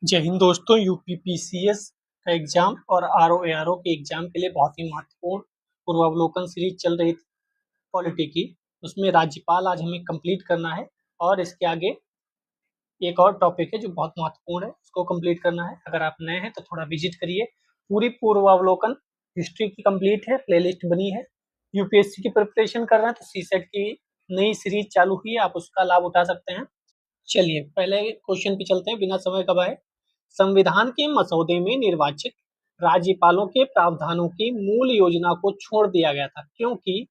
जय हिंद दोस्तों। यूपीपीसीएस का एग्जाम और आरओ के एग्जाम के लिए बहुत ही महत्वपूर्ण पूर्वावलोकन सीरीज चल रही थी पॉलिटी की। उसमें राज्यपाल आज हमें कंप्लीट करना है और इसके आगे एक और टॉपिक है जो बहुत महत्वपूर्ण है, उसको कंप्लीट करना है। अगर आप नए हैं तो थोड़ा विजिट करिए। पूरी पूर्वावलोकन हिस्ट्री की कंप्लीट है, प्लेलिस्ट बनी है। यूपीएससी की प्रिपरेशन कर रहे हैं तो सीसेट की नई सीरीज चालू हुई है, आप उसका लाभ उठा सकते हैं। चलिए पहले क्वेश्चन पे चलते हैं बिना समय गवाए। संविधान के मसौदे में निर्वाचित राज्यपालों के प्रावधानों की मूल योजना को छोड़ दिया गया था, क्योंकि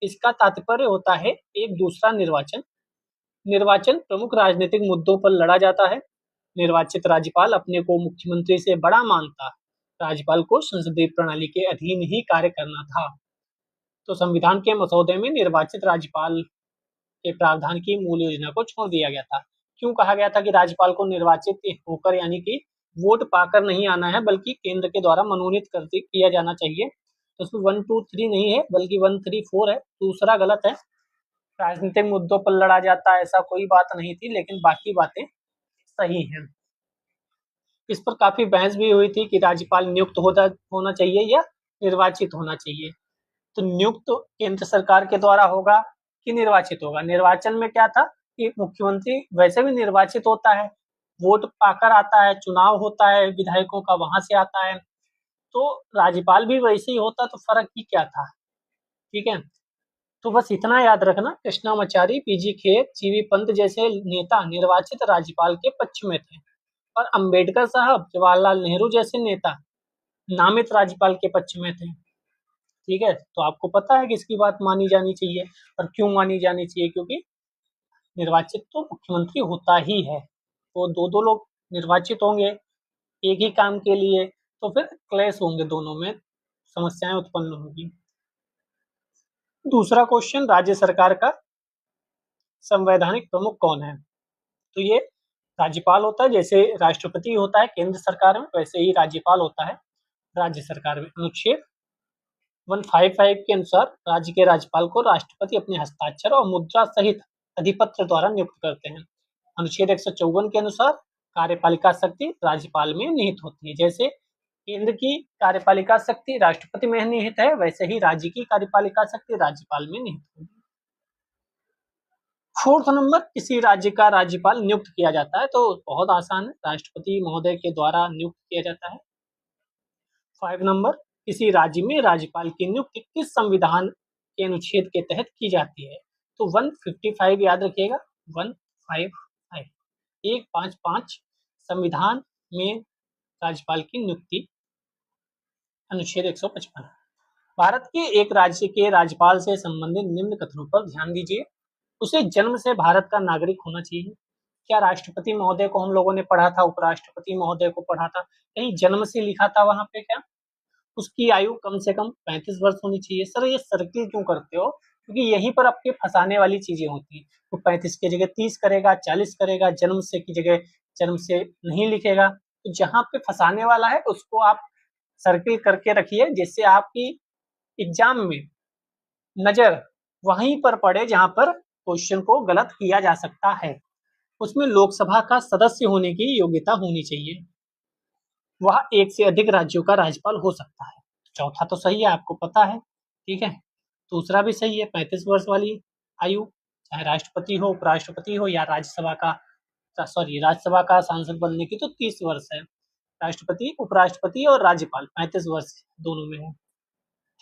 इसका तात्पर्य होता है एक दूसरा निर्वाचन। निर्वाचन प्रमुख राजनीतिक मुद्दों पर लड़ा जाता है। निर्वाचित राज्यपाल अपने को मुख्यमंत्री से बड़ा मानता। राज्यपाल को संसदीय प्रणाली के अधीन ही कार्य करना था। तो संविधान के मसौदे में निर्वाचित राज्यपाल के प्रावधान की मूल योजना को छोड़ दिया गया था। क्यों कहा गया था कि राज्यपाल को निर्वाचित होकर यानी कि वोट पाकर नहीं आना है, बल्कि केंद्र के द्वारा मनोनीत किया जाना चाहिए। तो उसमें 1 2 3 नहीं है, बल्कि 1 3 4 है। दूसरा गलत है। राजनीतिक मुद्दों पर लड़ा जाता है, ऐसा कोई बात नहीं थी, लेकिन बाकी बातें सही हैं। इस पर काफी बहस भी हुई थी कि राज्यपाल नियुक्त होना चाहिए या निर्वाचित होना चाहिए। तो नियुक्त केंद्र सरकार के द्वारा होगा कि निर्वाचित होगा। निर्वाचन में क्या था कि मुख्यमंत्री वैसे भी निर्वाचित होता है, वोट पाकर आता है, चुनाव होता है विधायकों का, वहां से आता है। तो राज्यपाल भी वैसे ही होता, तो फर्क ही क्या था। ठीक है, तो बस इतना याद रखना, कृष्णामाचारी, पीजी खेर, जीवी पंत जैसे नेता निर्वाचित राज्यपाल के पक्ष में थे, और अंबेडकर साहब, जवाहरलाल नेहरू जैसे नेता नामित राज्यपाल के पक्ष में थे। ठीक है, तो आपको पता है कि इसकी बात मानी जानी चाहिए। और क्यों मानी जानी चाहिए? क्योंकि निर्वाचित तो मुख्यमंत्री होता ही है, तो दो दो लोग निर्वाचित होंगे एक ही काम के लिए, तो फिर क्लेश होंगे, दोनों में समस्याएं उत्पन्न होंगी। दूसरा क्वेश्चन, राज्य सरकार का संवैधानिक प्रमुख कौन है? तो ये राज्यपाल होता है। जैसे राष्ट्रपति होता है केंद्र सरकार में, वैसे ही राज्यपाल होता है राज्य सरकार में। अनुच्छेद 155 के अनुसार राज्य के राज्यपाल को राष्ट्रपति अपने हस्ताक्षर और मुद्रा सहित अधिपत्र द्वारा नियुक्त करते हैं। अनुच्छेद 154 के अनुसार कार्यपालिका शक्ति राज्यपाल में निहित होती है। जैसे केंद्र की कार्यपालिका शक्ति राष्ट्रपति में निहित है, वैसे ही राज्य की कार्यपालिका शक्ति राज्यपाल में निहित होगी। फोर्थ नंबर, किसी राज्य का राज्यपाल नियुक्त किया जाता है, तो बहुत आसान है, राष्ट्रपति महोदय के द्वारा नियुक्त किया जाता है। 5 नंबर, किसी राज्य में राज्यपाल की नियुक्ति किस संविधान के अनुच्छेद के तहत की जाती है? तो 155 याद रखिएगा, 155 155 संविधान में राज्यपाल की नियुक्ति अनुच्छेद 155। भारत के एक राज्य के राज्यपाल से संबंधित निम्न कथनों पर ध्यान दीजिए। उसे जन्म से भारत का नागरिक होना चाहिए। क्या राष्ट्रपति महोदय को हम लोगों ने पढ़ा था, उपराष्ट्रपति महोदय को पढ़ा था, कहीं जन्म से लिखा था वहां पे क्या? उसकी आयु कम से कम 35 वर्ष होनी चाहिए। सर ये सर्किल क्यों करते हो? क्योंकि यहीं पर आपके फंसाने वाली चीजें होती हैं। वो 35 की जगह 30 करेगा, 40 करेगा, जन्म से की जगह जन्म से नहीं लिखेगा। तो जहां पे फंसाने वाला है उसको आप सर्किल करके रखिए, जिससे आपकी एग्जाम में नजर वहीं पर पड़े जहां पर क्वेश्चन को गलत किया जा सकता है। उसमें लोकसभा का सदस्य होने की योग्यता होनी चाहिए। वह एक से अधिक राज्यों का राज्यपाल हो सकता है। चौथा तो सही है, आपको पता है। ठीक है, दूसरा भी सही है, 35 वर्ष वाली आयु, चाहे राष्ट्रपति हो, उपराष्ट्रपति हो, या राज्यसभा का सांसद बनने की तो 30 वर्ष है। राष्ट्रपति, उपराष्ट्रपति और राज्यपाल 35 वर्ष दोनों में है।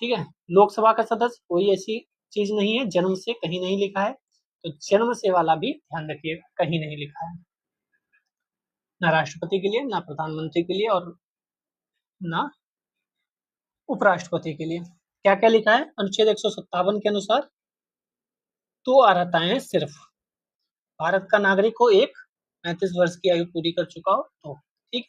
ठीक है, लोकसभा का सदस्य कोई ऐसी चीज नहीं है, जन्म से कहीं नहीं लिखा है, तो जन्म से वाला भी ध्यान रखिएगा, कहीं नहीं लिखा है, ना राष्ट्रपति के लिए, ना प्रधानमंत्री के लिए, और ना उपराष्ट्रपति के लिए। क्या क्या लिखा है अनुच्छेद 157 के अनुसार? तो अर्हताएं हैं सिर्फ भारत का नागरिक हो, एक 35 वर्ष की आयु पूरी कर चुका हो तो, ठीक,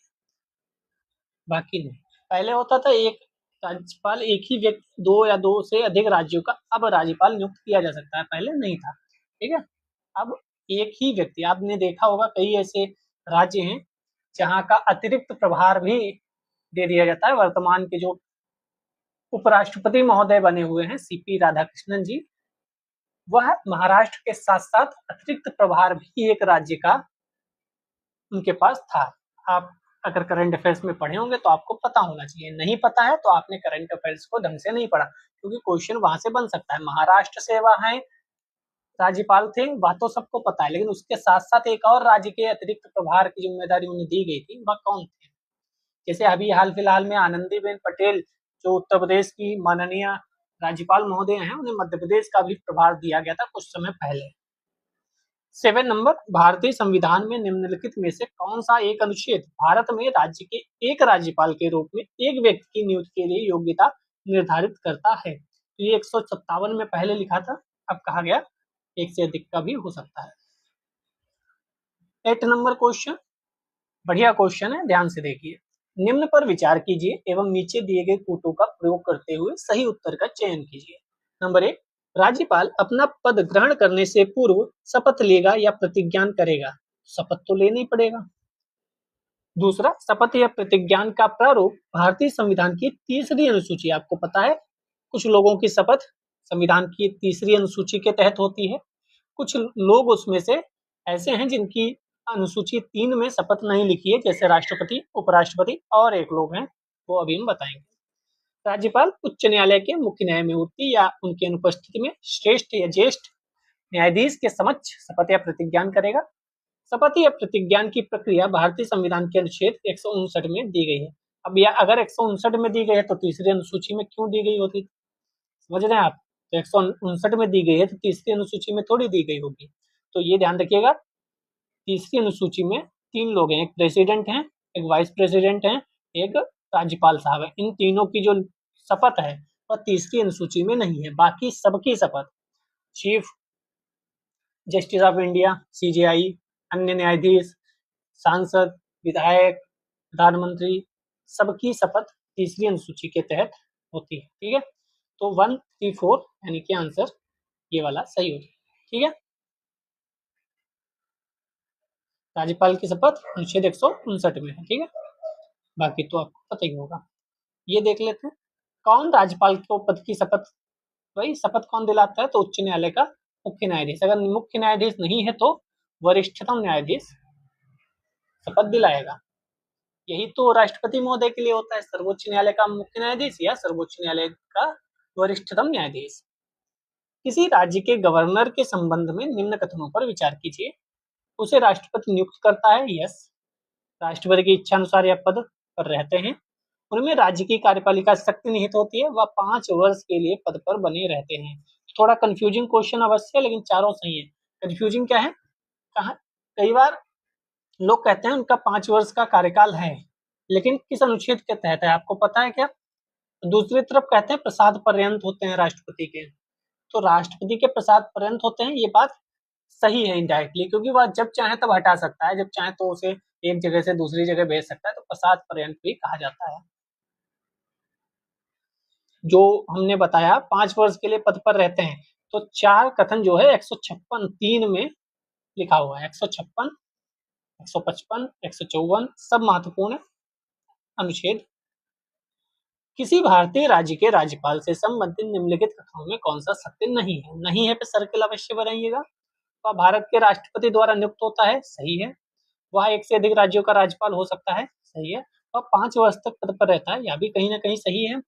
बाकी नहीं। पहले होता था एक राज्यपाल एक ही व्यक्ति, दो या दो से अधिक राज्यों का अब राज्यपाल नियुक्त किया जा सकता है, पहले नहीं था। ठीक है, अब एक ही व्यक्ति, आपने देखा होगा कई ऐसे राज्य हैं जहां का अतिरिक्त प्रभार भी दे दिया जाता है। वर्तमान के जो उपराष्ट्रपति महोदय बने हुए हैं सीपी राधाकृष्णन जी, वह महाराष्ट्र के साथ साथ अतिरिक्त प्रभार भी एक राज्य का उनके पास था। आप अगर करंट अफेयर्स में पढ़े होंगे तो आपको पता होना चाहिए, नहीं पता है तो आपने करंट अफेयर्स को ढंग से नहीं पढ़ा, क्योंकि क्वेश्चन वहां से बन सकता है। महाराष्ट्र से वह है राज्यपाल थे, वह तो सबको पता है, लेकिन उसके साथ साथ एक और राज्य के अतिरिक्त प्रभार की जिम्मेदारी उन्हें दी गई थी, वह कौन थे? जैसे अभी हाल फिलहाल में आनंदीबेन पटेल जो उत्तर प्रदेश की माननीय राज्यपाल महोदय हैं, उन्हें मध्य प्रदेश का भी प्रभार दिया गया था कुछ समय पहले। 7 नंबर, भारतीय संविधान में निम्नलिखित में से कौन सा एक अनुच्छेद भारत में राज्य के एक राज्यपाल के रूप में एक व्यक्ति की नियुक्ति के लिए योग्यता निर्धारित करता है? तो ये 157 में पहले लिखा था, अब कहा गया एक से अधिक का भी हो सकता है। 8 नंबर क्वेश्चन, बढ़िया क्वेश्चन है, ध्यान से देखिए। निम्न पर विचार कीजिए एवं नीचे दिए गए कूटों का प्रयोग करते हुए सही उत्तर का चयन कीजिए। नंबर 1, राज्यपाल अपना पद ग्रहण करने से पूर्व शपथ लेगा या प्रतिज्ञान करेगा? शपथ तो लेना ही पड़ेगा। दूसरा, शपथ या प्रतिज्ञान का प्रारूप भारतीय संविधान की तीसरी अनुसूची, आपको पता है कुछ लोगों की शपथ संविधान की तीसरी अनुसूची के तहत होती है, कुछ लोग उसमें से ऐसे हैं जिनकी अनुसूची 3 में शपथ नहीं लिखी है, जैसे राष्ट्रपति, उपराष्ट्रपति और एक लोग हैं, वो अभी हम बताएंगे। राज्यपाल उच्च न्यायालय के मुख्य न्यायमूर्ति या उनकी अनुपस्थिति में श्रेष्ठ या ज्येष्ठ न्यायाधीश के समक्ष शपथ या प्रतिज्ञान करेगा। शपथ या प्रतिज्ञान की प्रक्रिया भारतीय संविधान के अनुच्छेद 159 में दी गई है। अब यह अगर 159 में दी गई है तो तीसरी अनुसूची में क्यों दी गई होती? समझ रहे हैं आप? तो 159 में दी गई है तो तीसरी अनुसूची में थोड़ी दी गई होगी। तो ये ध्यान रखिएगा, तीसरी अनुसूची में 3 लोग हैं, एक प्रेसिडेंट हैं, एक वाइस प्रेसिडेंट हैं, एक राज्यपाल साहब है। इन तीनों की जो शपथ है वह तीसरी अनुसूची में नहीं है। बाकी सबकी शपथ chief justice of India, CJI, अन्य न्यायाधीश, सांसद, विधायक, प्रधानमंत्री, सबकी शपथ तीसरी अनुसूची के तहत होती है। ठीक है, तो 1, 3, 4 यानी कि आंसर ये वाला सही हो जाएगा। ठीक है, राज्यपाल की शपथ अनुच्छेद 159 में है। ठीक है, बाकी तो आपको पता ही होगा। ये देख लेते हैं, कौन राज्यपाल को पद की शपथ, भाई शपथ कौन दिलाता है? तो उच्च न्यायालय का मुख्य न्यायाधीश। अगर मुख्य न्यायाधीश नहीं है तो वरिष्ठतम न्यायाधीश शपथ दिलाएगा। यही तो राष्ट्रपति महोदय के लिए होता है, सर्वोच्च न्यायालय का मुख्य न्यायाधीश या सर्वोच्च न्यायालय का वरिष्ठतम न्यायाधीश। किसी राज्य के गवर्नर के संबंध में निम्न कथनों पर विचार कीजिए। उसे राष्ट्रपति नियुक्त करता है, यस। राष्ट्रपति की इच्छा अनुसार यह पद पर रहते हैं। उनमें राज्य की कार्यपालिका शक्ति निहित होती है, वह 5 वर्ष के लिए पद पर बने रहते हैं। थोड़ा कंफ्यूजिंग क्वेश्चन अवश्य है, लेकिन चारों सही है। कंफ्यूजिंग क्या है, कहा कई बार लोग कहते हैं उनका 5 वर्ष का कार्यकाल है, लेकिन किस अनुच्छेद के तहत है आपको पता है क्या? दूसरी तरफ कहते हैं प्रसाद पर्यंत होते हैं राष्ट्रपति के, तो राष्ट्रपति के प्रसाद पर्यंत होते हैं, ये बात सही है इनडायरेक्टली, क्योंकि वह जब चाहे तब हटा सकता है, जब चाहे तो उसे एक जगह से दूसरी जगह भेज सकता है, तो प्रसाद पर्यंत भी कहा जाता है। जो हमने बताया 5 वर्ष के लिए पद पर रहते हैं, तो 4 कथन जो है 156 3 में लिखा हुआ है। 156, 155, 154 सब महत्वपूर्ण अनुच्छेद। किसी भारतीय राज्य के राज्यपाल से संबंधित निम्नलिखित कथनों में कौन सा सत्य नहीं है? नहीं है पे सर्किल अवश्य बनाइएगा। वह भारत के राष्ट्रपति द्वारा नियुक्त होता है, सही है। वह एक से अधिक राज्यों का राज्यपाल हो सकता है, सही है। वह 5 वर्ष तक पद पर रहता है, यह भी कहीं ना कहीं सही है।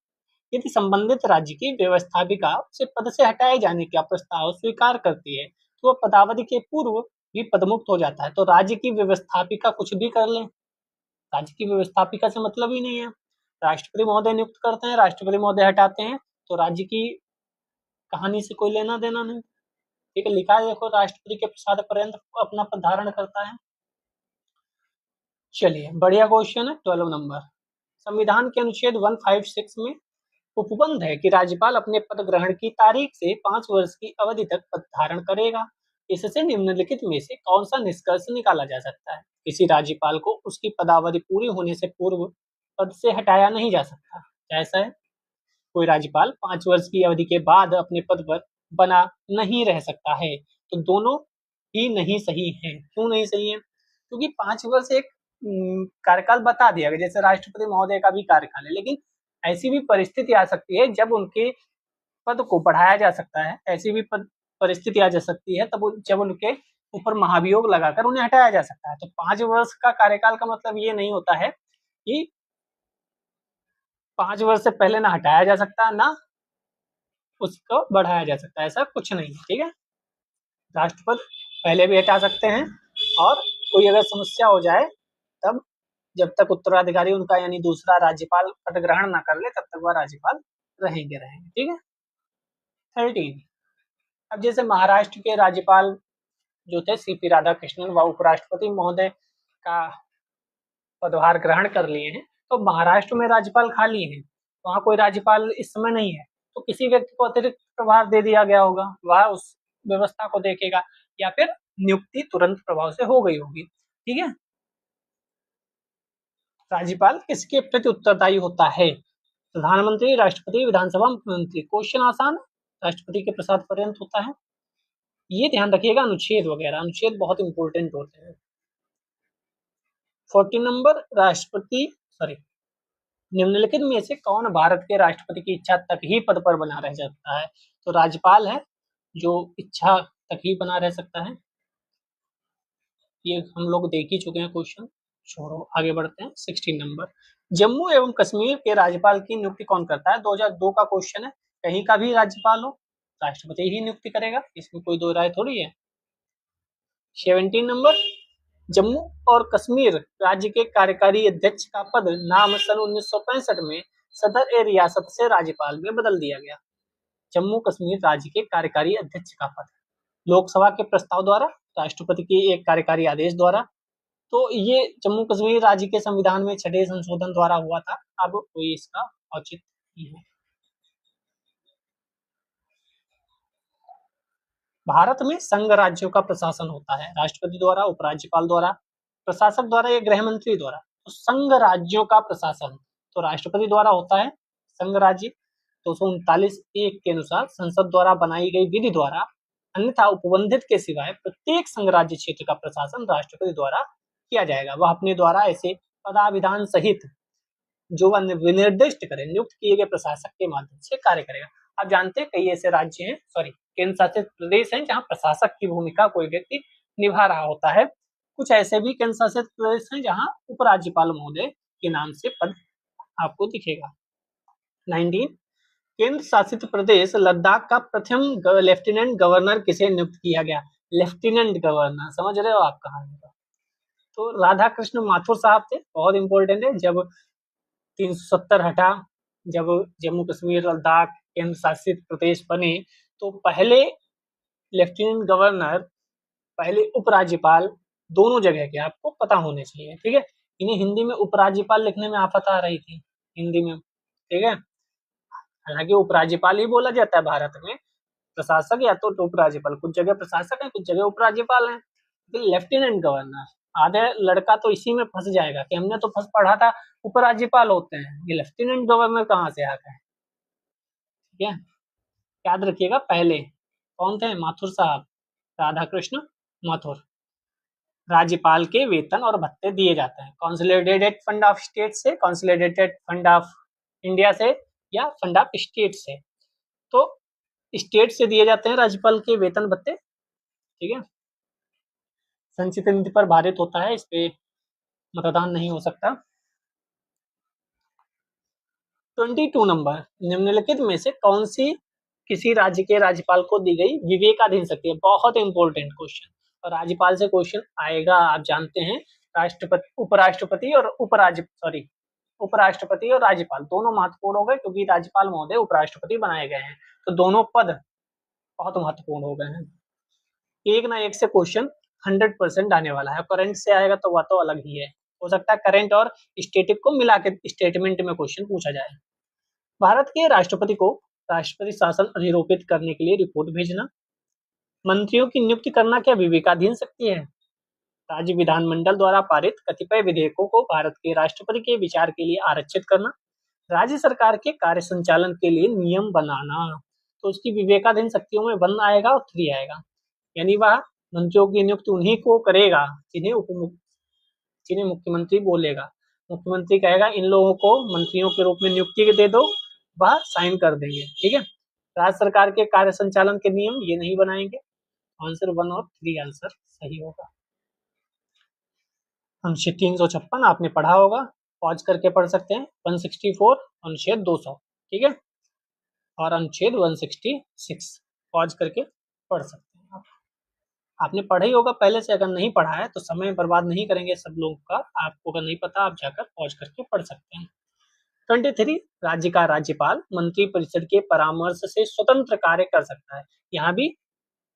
यदि संबंधित राज्य की व्यवस्थापिका उसे पद से हटाए जाने का प्रस्ताव स्वीकार करती है तो वह पदावधि के पूर्व भी पदमुक्त हो जाता है। तो राज्य की व्यवस्थापिका कुछ भी कर ले, राज्य की व्यवस्थापिका से मतलब ही नहीं है। राष्ट्रपति महोदय नियुक्त करते हैं, राष्ट्रपति महोदय हटाते हैं, तो राज्य की कहानी से कोई लेना देना नहीं। ठीक है, लिखा है देखो, राष्ट्रपति के प्रसाद पर्यंत अपना पद धारण करता है। चलिए, बढ़िया क्वेश्चन है। 12 नंबर, संविधान के अनुच्छेद 156 में उपबंध है कि राज्यपाल अपने पद ग्रहण की तारीख से 5 वर्ष की अवधि तक पद धारण करेगा। इससे निम्नलिखित में से कौन सा निष्कर्ष निकाला जा सकता है? किसी राज्यपाल को उसकी पदावधि पूरी होने से पूर्व पद से हटाया नहीं जा सकता। ऐसा है, कोई राज्यपाल 5 वर्ष की अवधि के बाद अपने पद पर बना नहीं रह सकता है। तो दोनों ही नहीं सही है। क्यों नहीं सही है? क्योंकि 5 वर्ष एक कार्यकाल बता दिया गया, जैसे राष्ट्रपति महोदय का भी कार्यकाल है, लेकिन ऐसी भी परिस्थिति आ सकती है जब उनके पद को बढ़ाया जा सकता है। ऐसी भी परिस्थिति आ जा सकती है तब जब उनके ऊपर महाभियोग लगाकर उन्हें हटाया जा सकता है। तो 5 वर्ष का कार्यकाल का मतलब ये नहीं होता है कि 5 वर्ष से पहले ना हटाया जा सकता ना उसको बढ़ाया जा सकता, ऐसा कुछ नहीं है। ठीक है, राष्ट्रपति पहले भी हटा सकते हैं और कोई अगर समस्या हो जाए तब, जब तक उत्तराधिकारी उनका यानी दूसरा राज्यपाल पद ग्रहण ना कर ले तब तक वह राज्यपाल रहेंगे। ठीक है। 13, अब जैसे महाराष्ट्र के राज्यपाल जो थे सीपी राधाकृष्णन व उपराष्ट्रपति महोदय का पदभार ग्रहण कर लिए हैं, तो महाराष्ट्र में राज्यपाल खाली है, वहाँ कोई राज्यपाल इस समय नहीं है, तो किसी व्यक्ति को अतिरिक्त प्रभार दे दिया गया होगा, वह उस व्यवस्था को देखेगा या फिर नियुक्ति तुरंत प्रभाव से हो गई होगी। ठीक है, राज्यपाल किसके प्रति उत्तरदायी होता है? प्रधानमंत्री, राष्ट्रपति, विधानसभा, मुख्यमंत्री। क्वेश्चन आसान, राष्ट्रपति के प्रसाद पर्यंत होता है। ये ध्यान रखिएगा, अनुच्छेद वगैरह, अनुच्छेद बहुत इंपॉर्टेंट होते हैं। 14 नंबर, राष्ट्रपति निम्नलिखित में से कौन भारत के राष्ट्रपति की इच्छा तक ही पद पर बना रह सकता है? तो राज्यपाल है जो इच्छा तक ही बना रह सकता है। ये हम लोग देख ही चुके हैं क्वेश्चन, छोड़ो आगे बढ़ते हैं। 16 नंबर, जम्मू एवं कश्मीर के राज्यपाल की नियुक्ति कौन करता है? 2002 का क्वेश्चन है। कहीं का भी राज्यपाल हो, राष्ट्रपति ही नियुक्ति करेगा, इसमें कोई दो राय थोड़ी है। 17 नंबर, जम्मू और कश्मीर राज्य के कार्यकारी अध्यक्ष का पद नाम सन 1965 में सदर ए रियासत से राज्यपाल में बदल दिया गया। जम्मू कश्मीर राज्य के कार्यकारी अध्यक्ष का पद लोकसभा के प्रस्ताव द्वारा, राष्ट्रपति के एक कार्यकारी आदेश द्वारा। तो ये जम्मू कश्मीर राज्य के संविधान में 6ठे संशोधन द्वारा हुआ था, अब कोई इसका औचित्य नहीं है। भारत में संघ राज्यों का प्रशासन होता है राष्ट्रपति द्वारा, उपराज्यपाल द्वारा, प्रशासक द्वारा या गृह मंत्री द्वारा। तो संघ राज्यों का प्रशासन तो राष्ट्रपति द्वारा होता है। संघ राज्य 239(1) के अनुसार संसद द्वारा बनाई गई विधि द्वारा, अन्यथा उपबंधित के सिवाय प्रत्येक संघ राज्य क्षेत्र का प्रशासन राष्ट्रपति द्वारा किया जाएगा। वह अपने द्वारा ऐसे पदाविधान सहित जो वह विनिर्दिष्ट करे नियुक्त किए गए प्रशासक के माध्यम से कार्य करेगा। आप जानते हैं कई ऐसे राज्य हैं, केंद्र शासित प्रदेश हैं जहाँ प्रशासक की भूमिका कोई व्यक्ति निभा रहा होता है। कुछ ऐसे भी केंद्र शासित प्रदेश हैं जहाँ उपराज्यपाल महोदय के नाम से पद आपको दिखेगा। 19, केंद्र शासित प्रदेश लद्दाख का प्रथम लेफ्टिनेंट गवर्नर किसे नियुक्त किया गया? लेफ्टिनेंट गवर्नर, समझ रहे हो आप कहाँ? तो राधा कृष्ण माथुर साहब थे, बहुत इंपॉर्टेंट है। जब 370 हटा, जब जम्मू कश्मीर लद्दाख केंद्र शासित प्रदेश बने, तो पहले लेफ्टिनेंट गवर्नर, पहले उपराज्यपाल, दोनों जगह के आपको पता होने चाहिए। ठीक है, इन्हें हिंदी में उपराज्यपाल लिखने में आफत आ रही थी हिंदी में। ठीक है, हालांकि उपराज्यपाल ही बोला जाता है भारत में, प्रशासक या तो उपराज्यपाल, कुछ जगह प्रशासक है, कुछ जगह उपराज्यपाल है। लेफ्टिनेंट गवर्नर, आधे लड़का तो इसी में फंस जाएगा कि हमने तो फंस पढ़ा था उपराज्यपाल होते हैं, ये लेफ्टिनेंट गवर्नर कहाँ से आ गए? ठीक है, याद रखिएगा। पहले कौन थे? माथुर साहब, राधा कृष्ण माथुर। राज्यपाल के वेतन और भत्ते दिए जाते हैं कंसोलिडेटेड फंड ऑफ स्टेट से, कंसोलिडेटेड फंड ऑफ इंडिया से, या फंड ऑफ स्टेट से। तो स्टेट से दिए जाते हैं राज्यपाल के वेतन भत्ते। ठीक है, संचित निधि पर भारित होता है, इस पे मतदान नहीं हो सकता। 22 नंबर, निम्नलिखित में से कौन सी किसी राज्य के राज्यपाल को दी गई विवेकाधीन शक्ति है? बहुत इंपॉर्टेंट क्वेश्चन, और राज्यपाल से क्वेश्चन आएगा, आप जानते हैं। राष्ट्रपति, उपराष्ट्रपति और उपराष्ट्रपति और राज्यपाल दोनों महत्वपूर्ण हो गए, क्योंकि राज्यपाल महोदय उपराष्ट्रपति बनाए गए हैं, तो दोनों पद बहुत महत्वपूर्ण हो गए हैं। एक ना एक से क्वेश्चन 100% आने वाला है। करंट से आएगा तो वह तो अलग ही है, हो सकता है करंट और स्टैटिक को मिला के स्टेटमेंट में क्वेश्चन पूछा जाए। भारत के राष्ट्रपति को राष्ट्रपति शासन अधिरोपित करने के लिए रिपोर्ट भेजना, मंत्रियों की नियुक्ति करना क्या विवेकाधीन शक्ति है? राज्य विधानमंडल द्वारा पारित कतिपय विधेयकों को भारत के राष्ट्रपति के विचार के लिए आरक्षित करना, राज्य सरकार के कार्य संचालन के लिए नियम बनाना। तो उसकी विवेकाधीन शक्तियों में 1 आएगा और 3 आएगा, यानी वह मंत्रियों की नियुक्ति उन्हीं को करेगा जिन्हें मुख्यमंत्री बोलेगा। मुख्यमंत्री कहेगा इन लोगों को मंत्रियों के रूप में नियुक्ति दे दो, वह साइन कर देंगे। ठीक है, राज्य सरकार के कार्य संचालन के नियम ये नहीं बनाएंगे। आंसर 1 और 3 आंसर सही होगा। अनुच्छेद 356 आपने पढ़ा होगा, पॉज करके पढ़ सकते हैं। 164 अनुच्छेद 200, ठीक है, और अनुच्छेद 166 पॉज करके पढ़ सकते हैं। आपने पढ़ा ही होगा पहले से, अगर नहीं पढ़ा है तो समय बर्बाद नहीं करेंगे सब लोगों का। आपको अगर नहीं पता आप जाकर पॉज करके पढ़ सकते हैं। 23 राज्य का राज्यपाल मंत्रिपरिषद के परामर्श से स्वतंत्र कार्य कर सकता है। यहाँ भी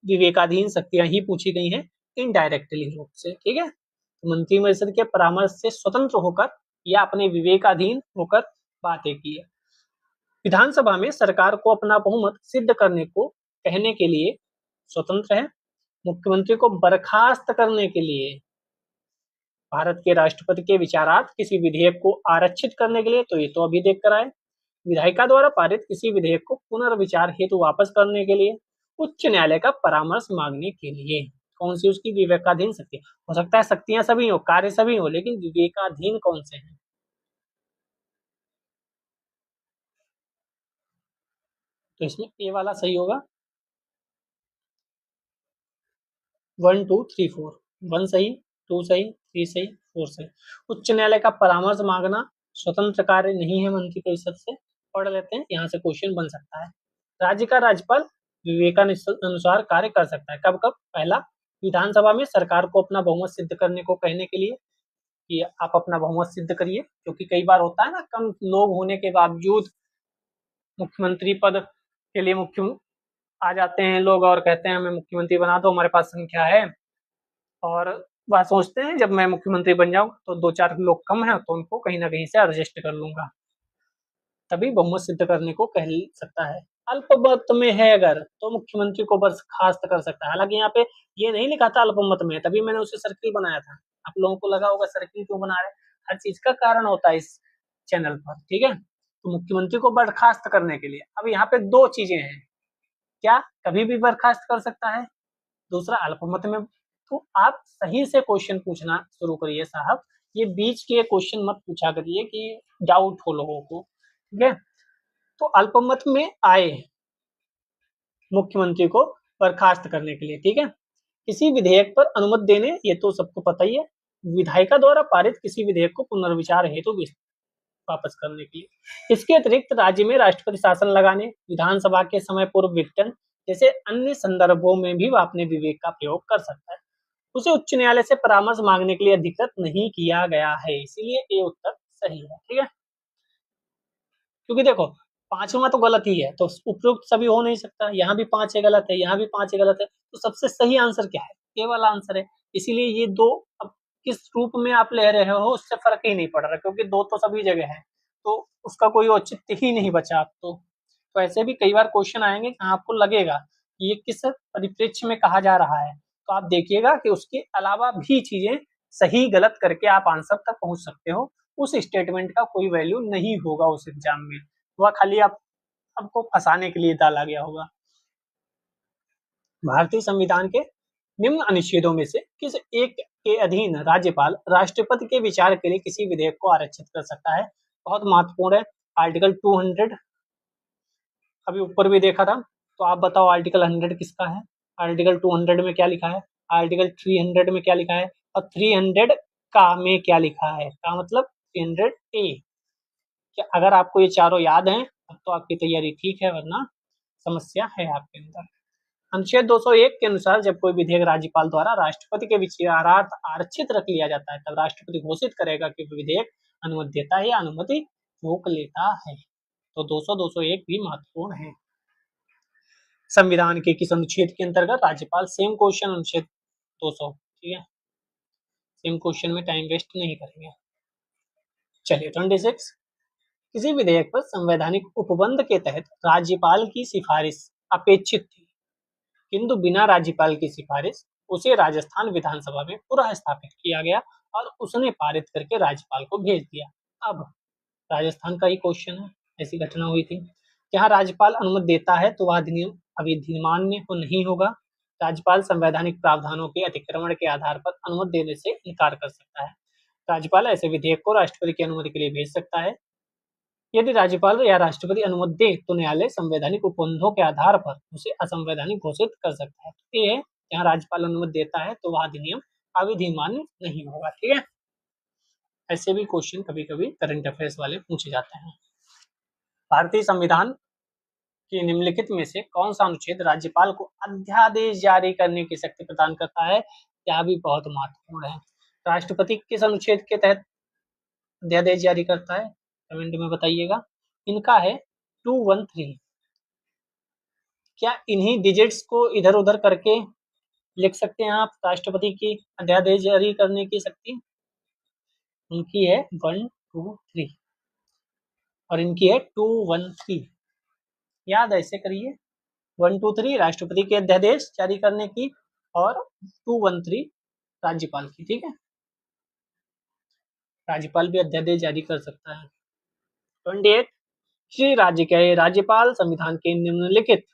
विवेकाधीन शक्तियां ही पूछी गई हैं इनडायरेक्टली रूप से, ठीक है। तो मंत्रिपरिषद के परामर्श से स्वतंत्र होकर या अपने विवेकाधीन होकर बातें की है। विधानसभा में सरकार को अपना बहुमत सिद्ध करने को कहने के लिए स्वतंत्र है। मुख्यमंत्री को बर्खास्त करने के लिए, भारत के राष्ट्रपति के विचारार्थ किसी विधेयक को आरक्षित करने के लिए, तो ये तो अभी देख कर आए। विधायिका द्वारा पारित किसी विधेयक को पुनर्विचार हेतु वापस करने के लिए, उच्च न्यायालय का परामर्श मांगने के लिए। कौन सी उसकी विवेकाधीन शक्ति हो सकता है, शक्तियां सभी हो, कार्य सभी हो, लेकिन विवेकाधीन कौन से हैं? तो इसमें ए वाला सही होगा। 1 2 3 4, 1 सही, 2 सही, 3 सही, 4 सही। उच्च न्यायालय का परामर्श मांगना स्वतंत्र कार्य नहीं है मंत्रिपरिषद से। पढ़ लेते हैं, यहाँ से क्वेश्चन बन सकता है। राज्य का राज्यपाल विवेकानुसार कार्य कर सकता है। कब कब? पहला, विधानसभा में सरकार को अपना बहुमत सिद्ध करने को कहने के लिए कि आप अपना बहुमत सिद्ध करिए, क्योंकि कई बार होता है ना, कम लोग होने के बावजूद मुख्यमंत्री पद के लिए मुख्य आ जाते हैं लोग और कहते हैं हमें मुख्यमंत्री बना दो, हमारे पास संख्या है, और वह सोचते हैं जब मैं मुख्यमंत्री बन जाऊं तो 2-4 लोग कम हैं तो उनको कहीं ना कहीं से एडजस्ट कर लूंगा, तभी बहुमत सिद्ध करने को कह सकता है। अल्पमत में है अगर, तो मुख्यमंत्री को बर्खास्त कर सकता है। हालांकि यहाँ पे ये नहीं लिखा था अल्पमत में, तभी मैंने उसे सर्किल बनाया था। आप लोगों को लगा होगा सर्किल क्यों बना रहे, हर चीज का कारण होता है इस चैनल पर, ठीक है। तो मुख्यमंत्री को बर्खास्त करने के लिए, अब यहाँ पे दो चीजें हैं, क्या कभी भी बर्खास्त कर सकता है, दूसरा अल्पमत में। तो आप सही से क्वेश्चन पूछना शुरू करिए साहब, ये बीच के क्वेश्चन मत पूछा करिए कि डाउट हो लोगों को, ठीक है। तो अल्पमत में आए मुख्यमंत्री को बर्खास्त करने के लिए, ठीक है। किसी विधेयक पर अनुमति देने, ये तो सबको पता ही है। विधायिका द्वारा पारित किसी विधेयक को पुनर्विचार हेतु वापस करने के लिए। इसके अतिरिक्त राज्य में राष्ट्रपति शासन लगाने, विधानसभा के समय पूर्व विघटन जैसे अन्य संदर्भों में भी वह अपने विवेक का प्रयोग कर सकता है। उसे उच्च न्यायालय से परामर्श मांगने के लिए अधिकृत नहीं किया गया है, इसीलिए ये उत्तर सही है, ठीक है। क्योंकि देखो, पांचवा तो गलत ही है, तो उपयुक्त सभी हो नहीं सकता। यहाँ भी 5 है गलत है, यहाँ भी 5 है गलत है, तो सबसे सही आंसर क्या है? ए वाला आंसर है। इसीलिए ये दो अब किस रूप में आप ले रहे हो उससे फर्क ही नहीं पड़ रहा, क्योंकि दो तो सभी जगह है, तो उसका कोई औचित्य ही नहीं बचा अब तो ऐसे भी कई बार क्वेश्चन आएंगे जहाँ आपको लगेगा कि ये किस परिप्रेक्ष्य में कहा जा रहा है, तो आप देखिएगा कि उसके अलावा भी चीजें सही गलत करके आप आंसर तक पहुंच सकते हो। उस स्टेटमेंट का कोई वैल्यू नहीं होगा उस एग्जाम में, वह खाली आपको फंसाने के लिए डाला गया होगा। भारतीय संविधान के निम्न अनुच्छेदों में से किस एक के अधीन राज्यपाल राष्ट्रपति के विचार के लिए किसी विधेयक को आरक्षित कर सकता है? बहुत महत्वपूर्ण है। आर्टिकल 200 अभी ऊपर भी देखा था, तो आप बताओ आर्टिकल 100 किसका है, आर्टिकल 200 में क्या लिखा है, आर्टिकल 300 में क्या लिखा है, और 300 का में क्या लिखा है, का मतलब 300 ए। क्या अगर आपको ये चारों याद हैं तो आपकी तैयारी ठीक है, वरना समस्या है आपके अंदर। अनुच्छेद 201 के अनुसार जब कोई विधेयक राज्यपाल द्वारा राष्ट्रपति के विचारार्थ आरक्षित रख लिया जाता है, तब राष्ट्रपति घोषित करेगा कि विधेयक अनुमति देता है या अनुमति रोक लेता है। तो 200 201 भी महत्वपूर्ण है। संविधान के किस अनुच्छेद के अंतर्गत राज्यपाल, सेम क्वेश्चन अनुच्छेद 200, ठीक है, सेम क्वेश्चन में टाइम वेस्ट नहीं करेंगे। चलिए 26, किसी विधेयक पर संवैधानिक उपबंध के तहत राज्यपाल की सिफारिश अपेक्षित थी, किंतु बिना राज्यपाल की सिफारिश उसे राजस्थान विधानसभा में पुनः स्थापित किया गया और उसने पारित करके राज्यपाल को भेज दिया। अब राजस्थान का ही क्वेश्चन है, ऐसी घटना हुई थी। जहाँ राज्यपाल अनुमति देता है तो वह अधिनियम अविधिमान्य तो नहीं होगा। राज्यपाल संवैधानिक प्रावधानों के अतिक्रमण के आधार पर अनुमति देने से इनकार कर सकता है। राज्यपाल ऐसे विधेयक को राष्ट्रपति की अनुमति के लिए भेज सकता है। यदि राज्यपाल या राष्ट्रपति अनुमति दे तो न्यायालय संवैधानिक उपबंधों के आधार पर उसे असंवैधानिक घोषित कर सकता है। तो ये है, जहाँ राज्यपाल अनुमति देता है तो वह अधिनियम अविधिमान्य नहीं होगा, ठीक है। ऐसे भी क्वेश्चन कभी कभी करंट अफेयर्स वाले पूछे जाते हैं। भारतीय संविधान कि निम्नलिखित में से कौन सा अनुच्छेद राज्यपाल को अध्यादेश जारी करने की शक्ति प्रदान करता है? यह भी बहुत महत्वपूर्ण है। राष्ट्रपति किस अनुच्छेद के तहत अध्यादेश जारी करता है? कमेंट में बताइएगा। इनका है 213। क्या इन्हीं डिजिट्स को इधर उधर करके लिख सकते हैं आप राष्ट्रपति की अध्यादेश जारी करने की शक्ति? उनकी है 123 और इनकी है 213। याद ऐसे करिए, 123 राष्ट्रपति के अध्यादेश जारी करने की और 213 राज्यपाल की। ठीक है, राज्यपाल भी अध्यादेश जारी कर सकता है। 28 श्री राज्य के राज्यपाल संविधान के निम्नलिखित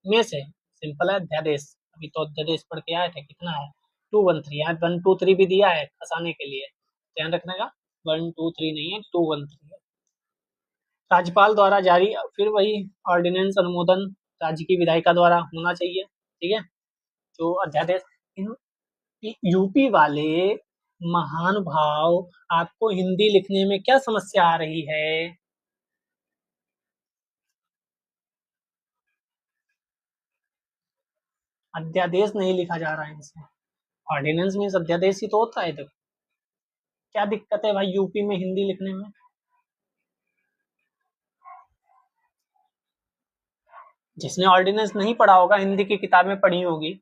में से, सिंपल है अध्यादेश, अभी तो अध्यादेश पढ़ के आए थे, कितना है 213, यहाँ 123 भी दिया है फंसाने के लिए, ध्यान रखने का, 123 नहीं है 213 है। राज्यपाल द्वारा जारी, फिर वही ऑर्डिनेंस अनुमोदन राज्य की विधायिका द्वारा होना चाहिए। ठीक है, जो अध्यादेश, यूपी वाले महानुभाव, आपको हिंदी लिखने में क्या समस्या आ रही है? अध्यादेश नहीं लिखा जा रहा है इसमें, ऑर्डिनेंस में अध्यादेश ही तो होता है। देखो क्या दिक्कत है भाई यूपी में हिंदी लिखने में? जिसने ऑर्डिनेंस नहीं पढ़ा होगा, हिंदी की किताबें पढ़ी होगी,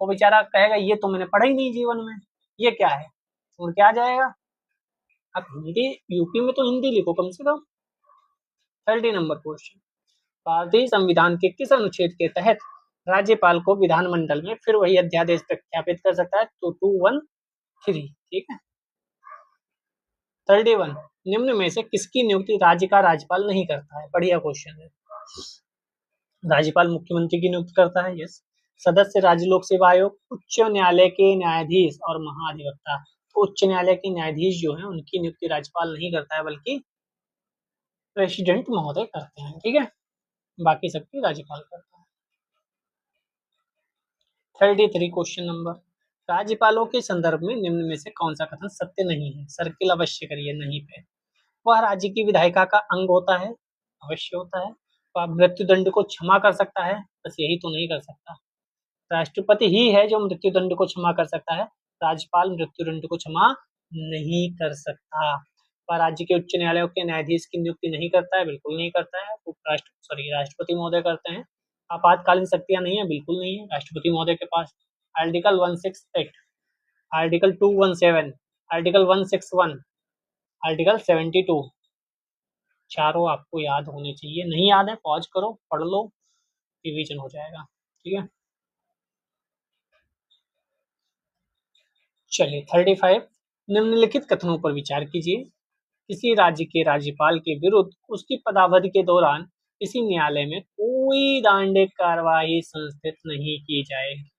वो बेचारा कहेगा ये तो मैंने पढ़ा ही नहीं जीवन में, ये क्या है, छोड़ के आ जाएगा। अब हिंदी, यूपी में तो हिंदी लिखो कम से कम। 30 नंबर क्वेश्चन, भारतीय संविधान के किस अनुच्छेद के तहत राज्यपाल को विधानमंडल में फिर वही अध्यादेश प्रख्यापित कर सकता है? तो 213। ठीक है। 31, निम्न में से किसकी नियुक्ति राज्य का राज्यपाल नहीं करता है? बढ़िया क्वेश्चन है। राज्यपाल मुख्यमंत्री की नियुक्ति करता है, यस। सदस्य राज्य लोक सेवा आयोग, उच्च न्यायालय के न्यायाधीश और महाधिवक्ता। तो उच्च न्यायालय के न्यायाधीश जो है उनकी नियुक्ति राज्यपाल नहीं करता है, बल्कि प्रेसिडेंट महोदय करते हैं। ठीक है, बाकी सबकी राज्यपाल करता है। 33 क्वेश्चन नंबर, राज्यपालों के संदर्भ में निम्न में से कौन सा कथन सत्य नहीं है? सर्किल अवश्य करिए नहीं पे। वह राज्य की विधायिका का अंग होता है, अवश्य होता है। वह मृत्युदंड को क्षमा कर सकता है, बस यही तो नहीं कर सकता। राष्ट्रपति ही है जो मृत्युदंड को क्षमा कर सकता है, राज्यपाल मृत्युदंड को क्षमा नहीं कर सकता। वह राज्य के उच्च न्यायालयों के न्यायाधीश की नियुक्ति नहीं करता है, बिल्कुल नहीं करता है, राष्ट्रपति महोदय करते हैं। आपातकालीन शक्तियां नहीं है, बिल्कुल नहीं है राष्ट्रपति महोदय के पास। आर्टिकल 168, आर्टिकल 217, आर्टिकल 161, आर्टिकल 72, चारों आपको याद होने चाहिए। नहीं याद है पॉज करो, पढ़ लो, रिवीजन हो जाएगा। ठीक है, चलिए 35, निम्नलिखित कथनों पर विचार कीजिए। किसी राज्य के राज्यपाल के विरुद्ध उसकी पदावधि के दौरान किसी न्यायालय में कोई दंडिक कार्रवाई संस्थित नहीं की जाएगी।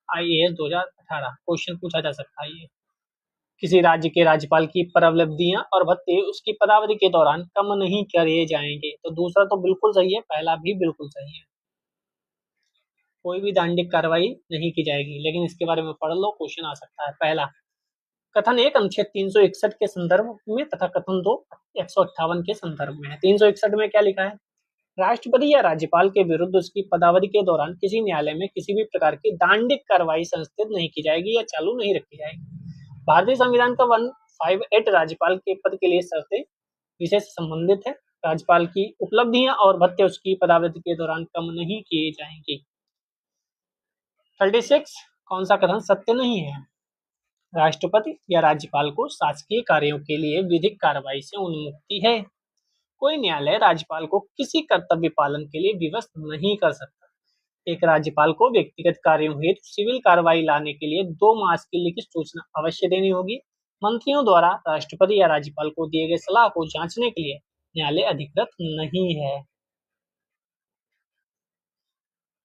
IAS 2018 क्वेश्चन पूछा जा सकता है ये। किसी राज्य के राज्यपाल की उपलब्धियां और भत्ते उसकी पदावधि के दौरान कम नहीं करे जाएंगे। तो दूसरा तो बिल्कुल सही है, पहला भी बिल्कुल सही है, कोई भी दंडिक कार्रवाई नहीं की जाएगी। लेकिन इसके बारे में पढ़ लो, क्वेश्चन आ सकता है। पहला कथन 1 अनुच्छेद 361 के संदर्भ में तथा कथन 2 158 के संदर्भ में है। 361 में क्या लिखा है? राष्ट्रपति या राज्यपाल के विरुद्ध उसकी पदावधि के दौरान किसी न्यायालय में किसी भी प्रकार की दंडिक कार्रवाई संस्थित नहीं की जाएगी या चालू नहीं रखी जाएगी। भारतीय संविधान का 158 राज्यपाल के पद के लिए शर्तें विशेष संबंधित है। राज्यपाल की उपलब्धियां और भत्ते उसकी पदावधि के दौरान कम नहीं किए जाएंगे। 36, कौन सा कथन सत्य नहीं है? राष्ट्रपति या राज्यपाल को शासकीय कार्यों के लिए विधिक कार्रवाई से उन्मुक्ति है। कोई न्यायालय राज्यपाल को किसी कर्तव्य पालन के लिए विवश नहीं कर सकता। एक राज्यपाल को व्यक्तिगत कार्यों हेतु सिविल कार्रवाई लाने के लिए 2 मास की लिखित सूचना अवश्य देनी होगी। मंत्रियों द्वारा राष्ट्रपति या राज्यपाल को दिए गए सलाह को जांचने के लिए न्यायालय अधिकृत नहीं है।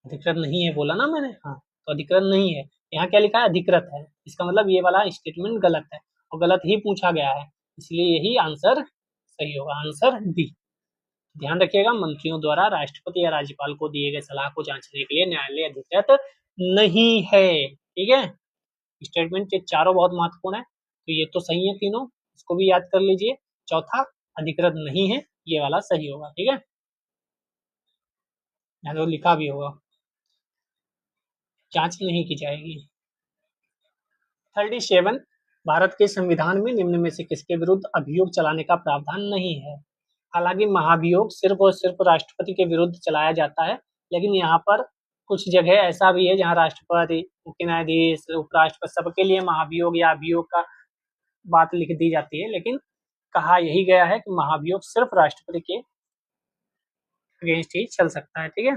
अधिकृत नहीं है बोला ना मैंने, हाँ, तो अधिकृत नहीं है। यहाँ क्या लिखा है? अधिकृत है। इसका मतलब ये वाला स्टेटमेंट गलत है और गलत ही पूछा गया है, इसलिए यही आंसर सही होगा, आंसर डी। ध्यान रखिएगा, मंत्रियों द्वारा राष्ट्रपति या राज्यपाल को दिए गए सलाह को जांचने के लिए न्यायालय अधिकृत नहीं है। ठीक है, स्टेटमेंट ये चारों बहुत महत्वपूर्ण है, तो ये तो सही है तीनों, इसको भी याद कर लीजिए। चौथा अधिकृत नहीं है, ये वाला सही होगा। ठीक है, यहाँ तो लिखा भी होगा, जांच नहीं की जाएगी। 37, भारत के संविधान में निम्न में से किसके विरुद्ध अभियोग चलाने का प्रावधान नहीं है। हालांकि महाभियोग सिर्फ और सिर्फ राष्ट्रपति के विरुद्ध चलाया जाता है, लेकिन यहाँ पर कुछ जगह ऐसा भी है जहाँ राष्ट्रपति, मुख्य न्यायाधीश, उपराष्ट्रपति सबके लिए महाभियोग या अभियोग का बात लिख दी जाती है, लेकिन कहा यही गया है कि महाभियोग सिर्फ राष्ट्रपति के अगेंस्ट ही चल सकता है। ठीक है,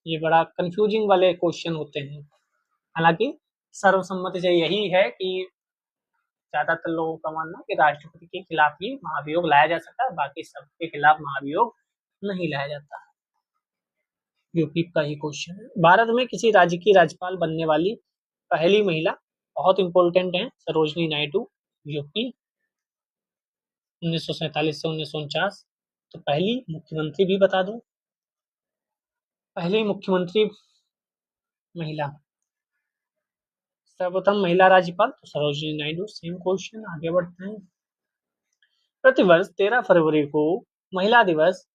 ये बड़ा कंफ्यूजिंग वाले क्वेश्चन होते हैं। हालांकि सर्वसम्मति से यही है कि ज्यादातर लोगों का मानना है कि राष्ट्रपति के खिलाफ ही महाभियोग लाया जा सकता है, बाकी सबके खिलाफ महाभियोग नहीं लाया जाता। यूपी का ही क्वेश्चन है। भारत में किसी राज्य की राज्यपाल बनने वाली पहली महिला, बहुत इंपॉर्टेंट है, सरोजनी नायडू, यूपी 1947 से 1949। तो पहली मुख्यमंत्री भी बता दूं, पहली मुख्यमंत्री महिला, सर्वप्रथम महिला राज्यपाल तो सरोजनी नायडू। सेम क्वेश्चन, आगे बढ़ते हैं। प्रतिवर्ष 13 फरवरी को महिला दिवस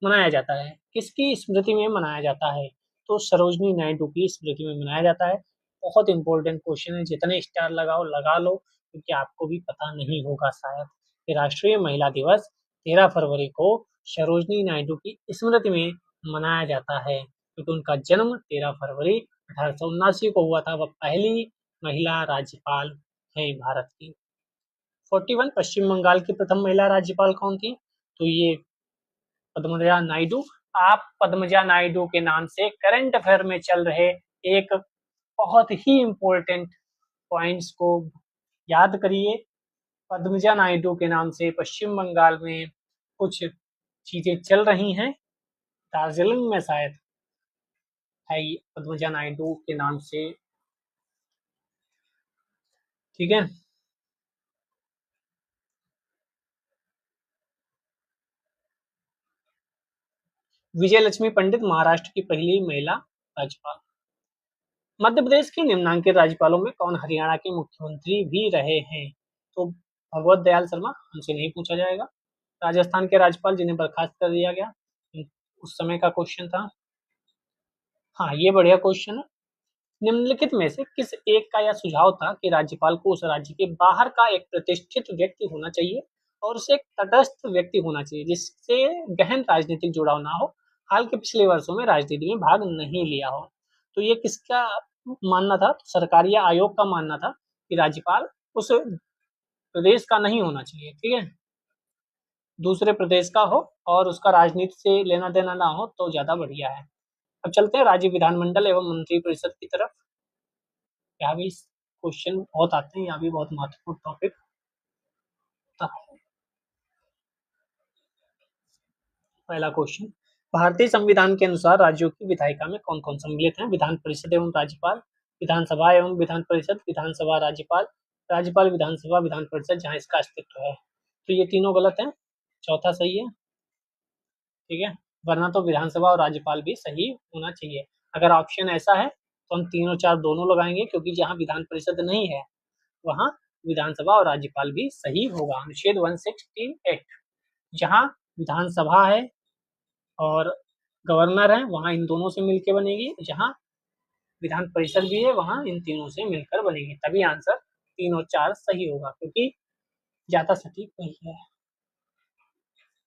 मनाया जाता है, किसकी स्मृति में मनाया जाता है। तो सरोजनी नायडू की स्मृति में मनाया जाता है। बहुत इंपॉर्टेंट क्वेश्चन है, जितने स्टार लगाओ लगा लो, क्योंकि आपको भी पता नहीं होगा शायद। कि राष्ट्रीय महिला दिवस 13 फरवरी को सरोजनी नायडू की स्मृति में मनाया जाता है, क्योंकि उनका जन्म 13 फरवरी 1879 को हुआ था। वह पहली महिला राज्यपाल है भारत की। 41, पश्चिम बंगाल की प्रथम महिला राज्यपाल कौन थी। तो ये पद्मजा नायडू। आप पद्मजा नायडू के नाम से करंट अफेयर में चल रहे एक बहुत ही इंपॉर्टेंट पॉइंट्स को याद करिए। पद्मजा नायडू के नाम से पश्चिम बंगाल में कुछ चीजें चल रही हैं, दार्जिलिंग में शायद है पद्मजा नायडू के नाम से। ठीक है, विजय लक्ष्मी पंडित महाराष्ट्र की पहली महिला राज्यपाल। मध्य प्रदेश के निम्नांकित राज्यपालों में कौन हरियाणा के मुख्यमंत्री भी रहे हैं। तो भगवत दयाल शर्मा, हमसे नहीं पूछा जाएगा। राजस्थान के राज्यपाल जिन्हें बर्खास्त कर दिया गया, उस समय का क्वेश्चन था। हाँ, ये बढ़िया क्वेश्चन है। निम्नलिखित में से किस एक का यह सुझाव था कि राज्यपाल को उस राज्य के बाहर का एक प्रतिष्ठित व्यक्ति होना चाहिए और उसे एक तटस्थ व्यक्ति होना चाहिए, जिससे गहन राजनीतिक जुड़ाव ना हो, हाल के पिछले वर्षों में राजनीति में भाग नहीं लिया हो। तो ये किसका मानना था। तो सरकारी आयोग का मानना था कि राज्यपाल उस प्रदेश का नहीं होना चाहिए। ठीक है, दूसरे प्रदेश का हो और उसका राजनीति से लेना देना ना हो तो ज्यादा बढ़िया है। अब चलते हैं राज्य विधानमंडल एवं मंत्री परिषद की तरफ। यहाँ भी क्वेश्चन बहुत आते हैं, यहाँ भी बहुत महत्वपूर्ण टॉपिक होता है। पहला क्वेश्चन, भारतीय संविधान के अनुसार राज्यों की विधायिका में कौन कौन सम्मिलित हैं। विधान परिषद एवं राज्यपाल, विधानसभा एवं विधान परिषद, विधानसभा राज्यपाल, राज्यपाल विधानसभा विधान परिषद, जहाँ इसका अस्तित्व है। तो ये तीनों गलत है, चौथा सही है। ठीक है, वरना तो विधानसभा और राज्यपाल भी सही होना चाहिए। अगर ऑप्शन ऐसा है तो हम तीनों चार दोनों लगाएंगे, क्योंकि जहाँ विधान परिषद नहीं है वहां विधानसभा और राज्यपाल भी सही होगा। अनुच्छेद 168, जहाँ विधानसभा है और गवर्नर है वहां इन दोनों से मिलकर बनेगी, जहां विधान परिषद भी है वहां इन तीनों से मिलकर बनेगी। तभी आंसर 3 और 4 सही होगा, क्योंकि ज्यादा सटीक वही है।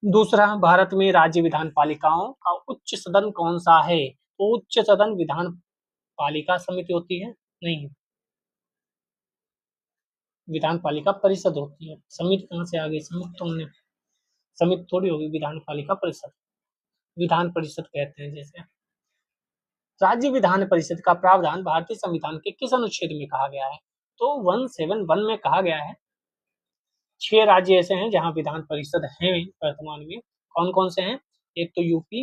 दूसरा, भारत में राज्य विधान पालिकाओं का उच्च सदन कौन सा है। तो उच्च सदन विधान पालिका समिति होती है, नहीं, विधान पालिका परिषद होती है। समिति कहाँ से आ गई, समिति तो हमने, समिति थोड़ी होगी विधान पालिका परिषद, विधान परिषद कहते हैं जैसे। राज्य विधान परिषद का प्रावधान भारतीय संविधान के किस अनुच्छेद में कहा गया है। तो 171 में कहा गया है। 6 राज्य ऐसे हैं जहां विधान परिषद है वर्तमान में। कौन कौन से हैं। एक तो यूपी,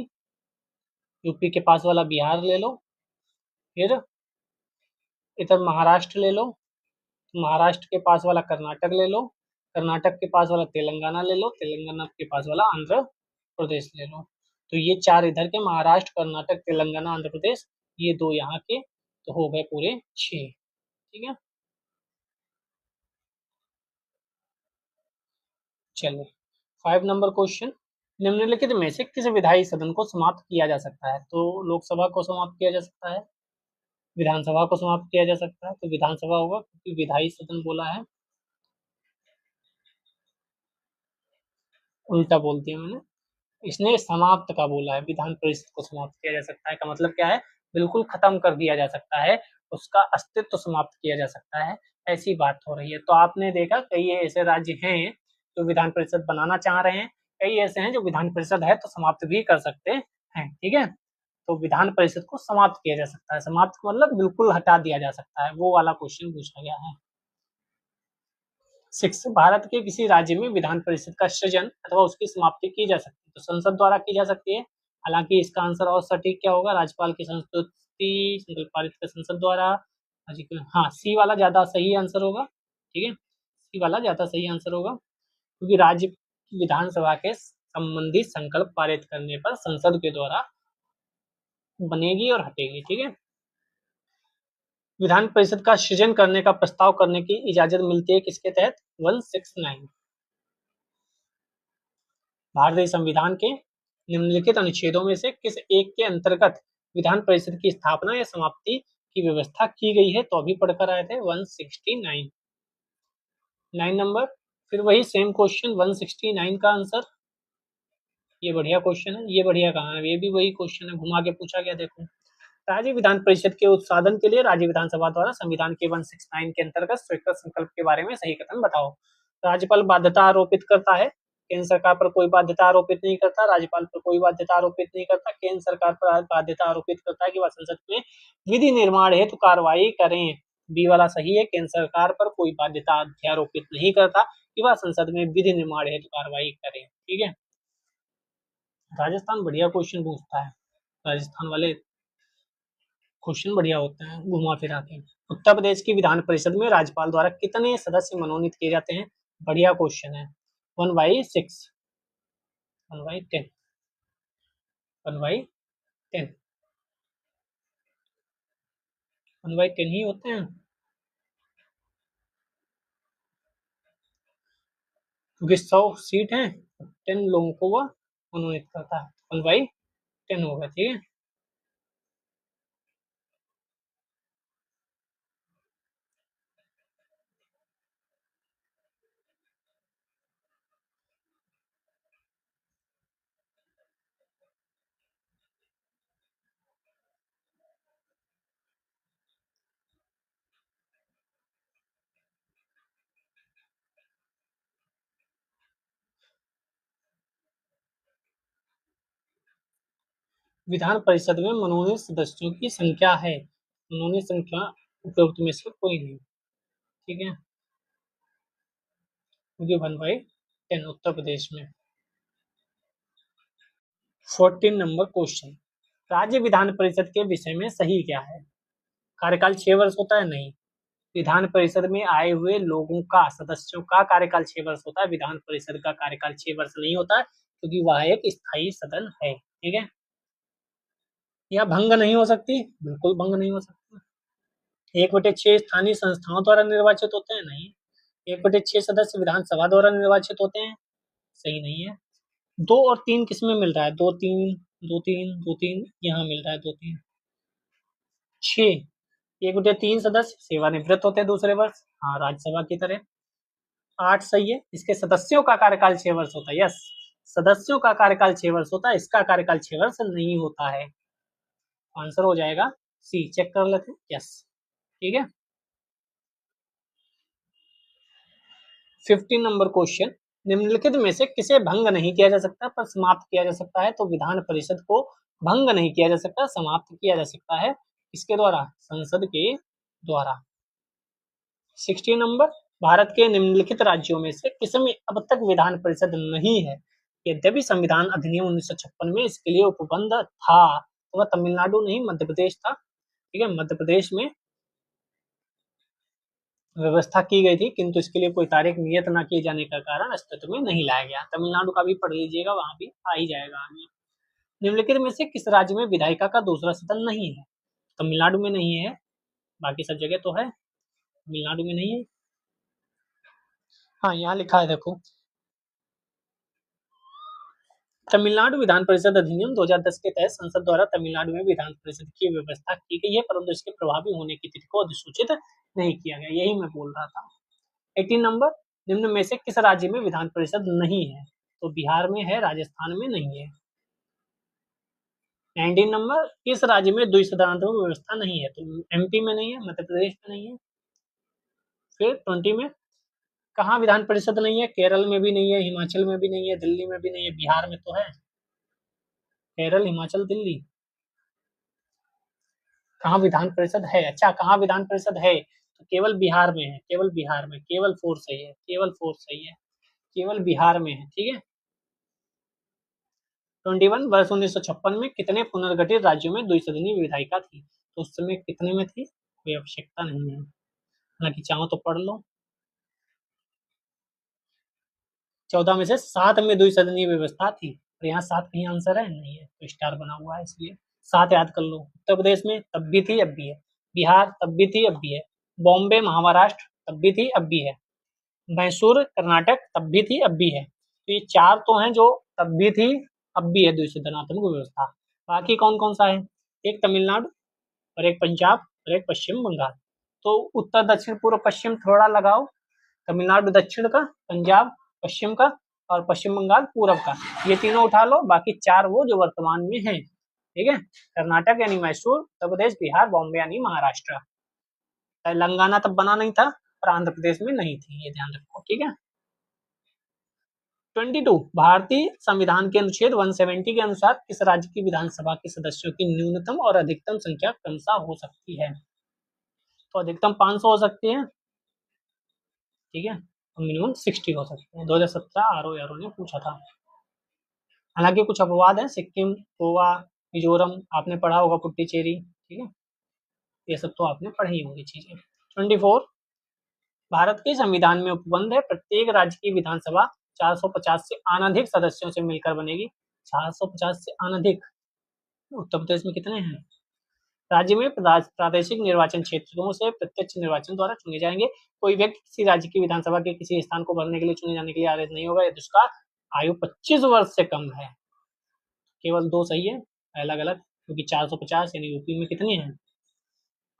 यूपी के पास वाला बिहार ले लो, फिर इधर महाराष्ट्र ले लो, महाराष्ट्र के पास वाला कर्नाटक ले लो, कर्नाटक के पास वाला तेलंगाना ले लो, तेलंगाना के पास वाला आंध्र प्रदेश ले लो। तो ये 4 इधर के, महाराष्ट्र, कर्नाटक, तेलंगाना, आंध्र प्रदेश, ये 2 यहाँ के, तो हो गए पूरे 6। ठीक है, चलिए 5 नंबर क्वेश्चन, निम्नलिखित में से किस विधायी सदन को समाप्त किया जा सकता है? तो लोकसभा को समाप्त किया जा सकता है, विधानसभा को समाप्त किया जा सकता है, तो विधानसभा होगा क्योंकि विधायी सदन बोला है, उल्टा बोल दिया मैंने। इसने समाप्त का बोला है, विधान परिषद को समाप्त किया जा सकता है का मतलब क्या है? बिल्कुल खत्म कर दिया जा सकता है, उसका अस्तित्व तो समाप्त किया जा सकता है, ऐसी बात हो रही है। तो आपने देखा कई ऐसे राज्य हैं जो विधान परिषद बनाना चाह रहे हैं, कई ऐसे हैं जो विधान परिषद है तो समाप्त भी कर सकते हैं, ठीक है। तो विधान परिषद को समाप्त किया जा सकता है, समाप्त मतलब बिल्कुल हटा दिया जा सकता है, वो वाला क्वेश्चन पूछा गया है। 6 भारत के किसी राज्य में विधान परिषद का सृजन अथवा उसकी समाप्ति की जा सकती है, तो संसद द्वारा की जा सकती है। हालांकि इसका आंसर और सटीक क्या होगा? राज्यपाल की संस्तुति संकल्प पारित कर संसद द्वारा। हाँ, सी वाला ज्यादा सही आंसर होगा, ठीक है, सी वाला ज्यादा सही आंसर होगा, क्योंकि राज्य विधानसभा के संबंधित संकल्प पारित करने पर संसद के द्वारा बनेगी और हटेगी, ठीक है। विधान परिषद का सृजन करने का प्रस्ताव करने की इजाजत मिलती है किसके तहत? 169। भारतीय संविधान के निम्नलिखित अनुच्छेदों में से किस एक के अंतर्गत विधान परिषद की स्थापना या समाप्ति की व्यवस्था की गई है? तो अभी पढ़कर आए थे 169। 9 नंबर, फिर वही सेम क्वेश्चन 169 का आंसर, ये बढ़िया क्वेश्चन है, ये बढ़िया कहाँ है? ये भी वही क्वेश्चन है, घुमा के पूछा गया। देखो, राज्य विधान परिषद के उत्साधन के लिए राज्य विधानसभा द्वारा संविधान के 169 के अंतर्गत स्वीकृत संकल्प के बारे में सही कथन बताओ। राज्यपाल बाध्यता आरोपित करता है, केंद्र सरकार पर कोई बाध्यता आरोपित नहीं करता, राज्यपाल पर कोई बाध्यता आरोपित नहीं करता, केंद्र सरकार पर बाध्यता आरोपित करता है कि वह संसद में विधि निर्माण हेतु कार्रवाई करें। बी वाला सही है, केंद्र सरकार पर कोई बाध्यता आरोपित नहीं करता कि वह संसद में विधि निर्माण हेतु कार्रवाई करें, ठीक है। राजस्थान बढ़िया क्वेश्चन पूछता है, राजस्थान वाले क्वेश्चन बढ़िया होते हैं घुमा फिरा के। उत्तर प्रदेश की विधान परिषद में राज्यपाल द्वारा कितने सदस्य मनोनीत किए जाते हैं? बढ़िया क्वेश्चन है, 1/6, 1/10, 1/10, 1/10 ही होते हैं, क्योंकि 100 सीट है, 10 लोगों को वह मनोनीत करता है, 1/10 होगा, ठीक है। विधान परिषद में मनोनीत सदस्यों की संख्या है, मनोनीत संख्या उपरोक्त में से कोई नहीं, ठीक है, क्योंकि 1/10 उत्तर प्रदेश में। 14 नंबर क्वेश्चन, राज्य विधान परिषद के विषय में सही क्या है? कार्यकाल 6 वर्ष होता है? नहीं, विधान परिषद में आए हुए लोगों का, सदस्यों का कार्यकाल 6 वर्ष होता है, विधान परिषद का कार्यकाल 6 वर्ष नहीं होता है, क्योंकि वह एक स्थायी सदन है, ठीक है। यह भंग नहीं हो सकती, बिल्कुल भंग नहीं हो सकती। 1/6 स्थानीय संस्थाओं द्वारा निर्वाचित होते हैं? नहीं। 1/6 सदस्य विधानसभा द्वारा निर्वाचित होते हैं? सही नहीं है। 2 और 3 किसमें मिल रहा है? 2-3, 2-3, 2-3, यहाँ मिल रहा है 2-3, 6। 1/3 सदस्य सेवानिवृत्त होते हैं दूसरे वर्ष, हाँ, राज्यसभा की तरह। 8 सही है, इसके सदस्यों का कार्यकाल 6 वर्ष होता है, यस, सदस्यों का कार्यकाल 6 वर्ष होता है, इसका कार्यकाल 6 वर्ष नहीं होता है। आंसर हो जाएगा सी, चेक कर लेते हैं, यस, ठीक है। 15 नंबर क्वेश्चन, निम्नलिखित में से किसे भंग नहीं किया जा सकता पर समाप्त किया जा सकता है? तो विधान परिषद को भंग नहीं किया जा सकता, समाप्त किया जा सकता है, किसके द्वारा? संसद के द्वारा। 16 नंबर, भारत के निम्नलिखित राज्यों में से किसमें अब तक विधान परिषद नहीं है? यद्यपि संविधान अधिनियम 1956 में इसके लिए उपबंध था, तो वह तमिलनाडु नहीं, मध्य प्रदेश था, ठीक है। मध्य प्रदेश में व्यवस्था की गई थी, किंतु इसके लिए कोई तारीख नियत न किए जाने का कारण अस्तित्व में नहीं लाया गया। तमिलनाडु का भी पढ़ लीजिएगा, वहां भी आ ही जाएगा आगे। निम्नलिखित में से किस राज्य में विधायिका का दूसरा सदन नहीं है? तमिलनाडु में नहीं है, बाकी सब जगह तो है, तमिलनाडु में नहीं है। हाँ, यहाँ लिखा है देखो, तमिलनाडु विधान परिषद अधिनियम 2010 के तहत संसद द्वारा तमिलनाडु में विधान परिषद की व्यवस्था की गई है, परंतु इसके प्रभावी होने की तिथि को अधिसूचित नहीं किया गया। यही मैं बोल रहा था। 18 नंबर, निम्न में से किस राज्य में विधान परिषद नहीं है? तो बिहार में है, राजस्थान में नहीं है। 19 नंबर, किस राज्य में द्विसदनात्मक व्यवस्था नहीं है? तो एमपी में नहीं है, मध्य प्रदेश में नहीं है। फिर 20 में कहाँ विधान परिषद नहीं है? केरल में भी नहीं है, हिमाचल में भी नहीं है, दिल्ली में भी नहीं है, बिहार में तो है। केरल, हिमाचल, दिल्ली, कहाँ विधान परिषद है? अच्छा, कहाँ विधान परिषद है? तो केवल बिहार में है, केवल बिहार में। केवल 4 सही है, केवल 4 सही है, केवल बिहार में है। ठीक है। 21, वर्ष 1956 में कितने पुनर्गठित राज्यों में द्विसदनीय विधायिका थी? तो उस समय कितने में थी? कोई आवश्यकता नहीं है, हालांकि चाहो तो पढ़ लो। 14 में से 7 में द्विसदनीय व्यवस्था थी, और यहाँ 7 कहीं आंसर है? नहीं है, तो स्टार बना हुआ है, इसलिए 7 याद कर लो। उत्तर प्रदेश में तब भी थी, अब भी है। बिहार तब भी थी, अब भी है। बॉम्बे, महाराष्ट्र तब भी थी, अब भी है। मैसूर, कर्नाटक तब भी थी, अब भी है। तो ये 4 तो हैं जो तब भी थी, अब भी है द्विसदनात्मक व्यवस्था। बाकी कौन कौन सा है? एक तमिलनाडु, और एक पंजाब, और एक पश्चिम बंगाल। तो उत्तर, दक्षिण, पूर्व, पश्चिम थोड़ा लगाओ। तमिलनाडु दक्षिण का, पंजाब पश्चिम का, और पश्चिम बंगाल पूर्व का। ये तीनों उठा लो, बाकी 4 वो जो वर्तमान में हैं। ठीक है। कर्नाटक यानी मैसूर, उत्तर प्रदेश, बिहार, बॉम्बे यानी महाराष्ट्र। तेलंगाना तब बना नहीं था, और आंध्र प्रदेश में नहीं थी, ये ध्यान रखो। ठीक है। 22, भारतीय संविधान के अनुच्छेद 170 के अनुसार किस राज्य की विधानसभा के सदस्यों की न्यूनतम और अधिकतम संख्या क्रमशः हो सकती है? तो अधिकतम 500 हो सकती है, ठीक है, और मिनिमम 60 हो सकते हैं। 2017 आरओ ने पूछा था। हालांकि कुछ अपवाद है, सिक्किम, गोवा, मिजोरम आपने पढ़ा होगा, पुडुचेरी। ठीक है, ये सब तो आपने पढ़ी होंगी चीजें। 24, भारत के संविधान में उपबंध है, प्रत्येक राज्य की विधानसभा 450 से अनधिक सदस्यों से मिलकर बनेगी। 450 से अनधिक। उत्तर प्रदेश में कितने हैं? राज्य में प्रादेशिक निर्वाचन क्षेत्रों से प्रत्यक्ष निर्वाचन द्वारा चुने जाएंगे। कोई व्यक्ति किसी राज्य की विधानसभा के किसी स्थान को भरने के लिए चुने जाने के लिए आरक्षित नहीं होगा यदि उसका आयु 25 वर्ष से कम है। केवल 2 सही है अलग अलग, क्योंकि 450 यानी यूपी में कितने हैं?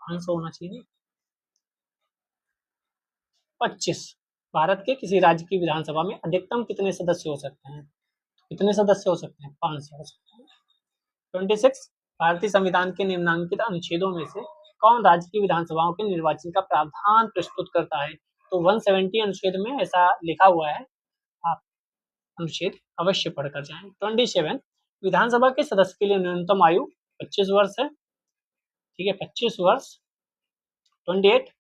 500 होना चाहिए। 25, भारत के किसी राज्य की विधानसभा में अधिकतम कितने सदस्य हो सकते हैं? कितने सदस्य हो सकते हैं? 500 हो सकते हैं। 26, भारतीय संविधान के निम्नलिखित अनुच्छेदों में से कौन राज्य की विधानसभाओं के निर्वाचन का प्रावधान प्रस्तुत करता है? तो 170 अनुच्छेद में ऐसा लिखा हुआ है, आप अनुच्छेद अवश्य पढ़कर जाएं। 27, विधानसभा के सदस्य के लिए न्यूनतम आयु 25 वर्ष है, ठीक है, 25 वर्ष। 28,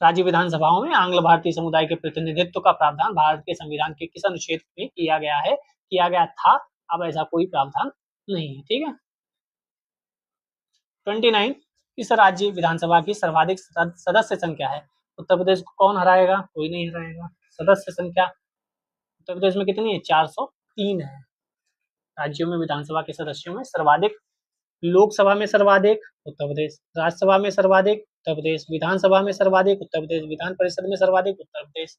राज्य विधानसभाओं में आंग्ल भारतीय समुदाय के प्रतिनिधित्व का प्रावधान भारत के संविधान के किस अनुच्छेद में किया गया है? किया गया था, अब ऐसा कोई प्रावधान नहीं है। ठीक है। 29, इस राज्य विधानसभा की सर्वाधिक सदस्य संख्या है? उत्तर प्रदेश को कौन हराएगा? कोई नहीं हराएगा। सदस्य संख्या उत्तर प्रदेश में कितनी है? 403 है। राज्यों में विधानसभा के सदस्यों में सर्वाधिक, लोकसभा में सर्वाधिक उत्तर प्रदेश, राज्यसभा में सर्वाधिक उत्तर प्रदेश, विधानसभा में सर्वाधिक उत्तर प्रदेश, विधान परिषद में सर्वाधिक उत्तर प्रदेश,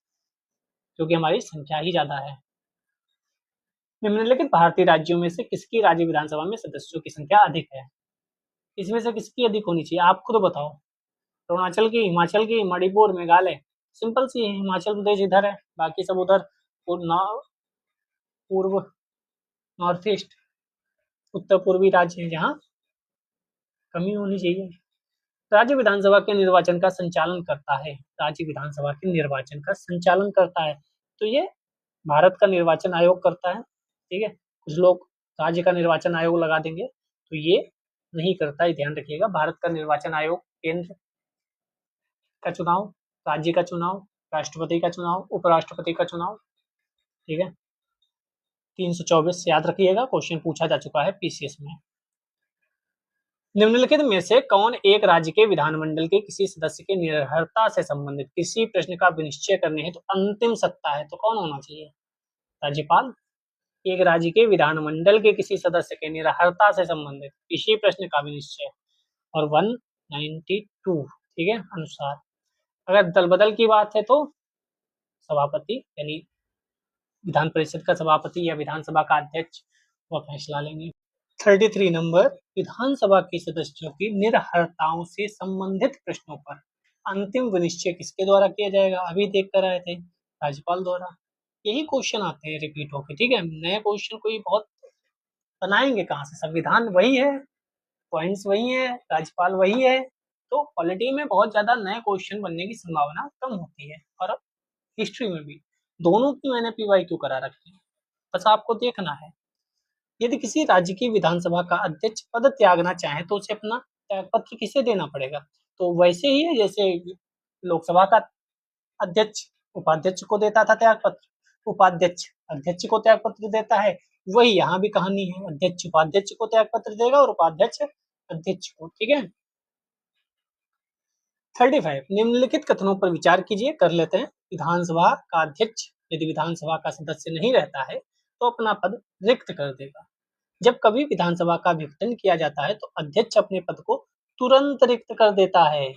क्योंकि हमारी संख्या ही ज्यादा है। निम्नलिखित भारतीय राज्यों में से किसकी राज्य विधानसभा में सदस्यों की संख्या अधिक है? इसमें से किसकी अधिक होनी चाहिए? आप खुद बताओ। अरुणाचल की, हिमाचल की, मणिपुर, मेघालय? सिंपल सी है, हिमाचल प्रदेश इधर है, बाकी सब उधर पूर्व, नॉर्थ ईस्ट, उत्तर पूर्वी राज्य है जहाँ कमी होनी चाहिए। राज्य विधानसभा के निर्वाचन का संचालन करता है, राज्य विधानसभा के निर्वाचन का संचालन करता है, तो ये भारत का निर्वाचन आयोग करता है। ठीक है, कुछ लोग राज्य का निर्वाचन आयोग लगा देंगे, तो ये नहीं करता है, ध्यान रखिएगा। भारत का निर्वाचन आयोग केंद्र का चुनाव, राज्य का चुनाव, राष्ट्रपति का चुनाव, उपराष्ट्रपति का चुनाव। ठीक है, 324 याद रखिएगा, क्वेश्चन पूछा जा चुका है पीसीएस में। निम्नलिखित में से कौन एक राज्य के विधानमंडल के किसी सदस्य की निर्भरता से संबंधित किसी प्रश्न का विनिश्चय करने हेतु तो अंतिम सत्ता है? तो कौन होना चाहिए? राज्यपाल। एक राज्य के विधानमंडल के किसी सदस्य के निरहरता से संबंधित किसी प्रश्न का विनिश्चय, और 192, ठीक है, अनुसार। अगर दल बदल की बात है तो सभापति, यानी विधान परिषद का सभापति या विधानसभा का अध्यक्ष, वह फैसला लेंगे। 33 नंबर, विधानसभा के सदस्यों की निर्भरताओं से संबंधित प्रश्नों पर अंतिम विनिश्चय किसके द्वारा किया जाएगा? अभी देख कर आए थे, राज्यपाल द्वारा। यही क्वेश्चन आते हैं रिपीट होके, ठीक है। नए क्वेश्चन कोई बहुत बनाएंगे कहाँ से? संविधान वही है, पॉइंट्स वही है, राज्यपाल वही है, तो पॉलिटी में बहुत ज्यादा नए क्वेश्चन बनने की संभावना कम होती है, और हिस्ट्री में भी। दोनों की मैंने PYQ करा रखी है, बस आपको देखना है। यदि किसी राज्य की विधानसभा का अध्यक्ष पद त्यागना चाहे तो उसे अपना त्यागपत्र किसे देना पड़ेगा? तो वैसे ही है जैसे लोकसभा का अध्यक्ष उपाध्यक्ष को देता था त्यागपत्र, उपाध्यक्ष अध्यक्ष को त्यागपत्र देता है, वही यहाँ भी कहानी है, अध्यक्ष उपाध्यक्ष को त्यागपत्र देगा और उपाध्यक्ष अध्यक्ष को, ठीक है। 35, निम्नलिखित कथनों पर विचार कीजिए, कर लेते हैं। विधानसभा का अध्यक्ष यदि विधानसभा का सदस्य नहीं रहता है तो अपना पद रिक्त कर देगा। जब कभी विधानसभा का विघटन किया जाता है तो अध्यक्ष अपने पद को तुरंत रिक्त कर देता है।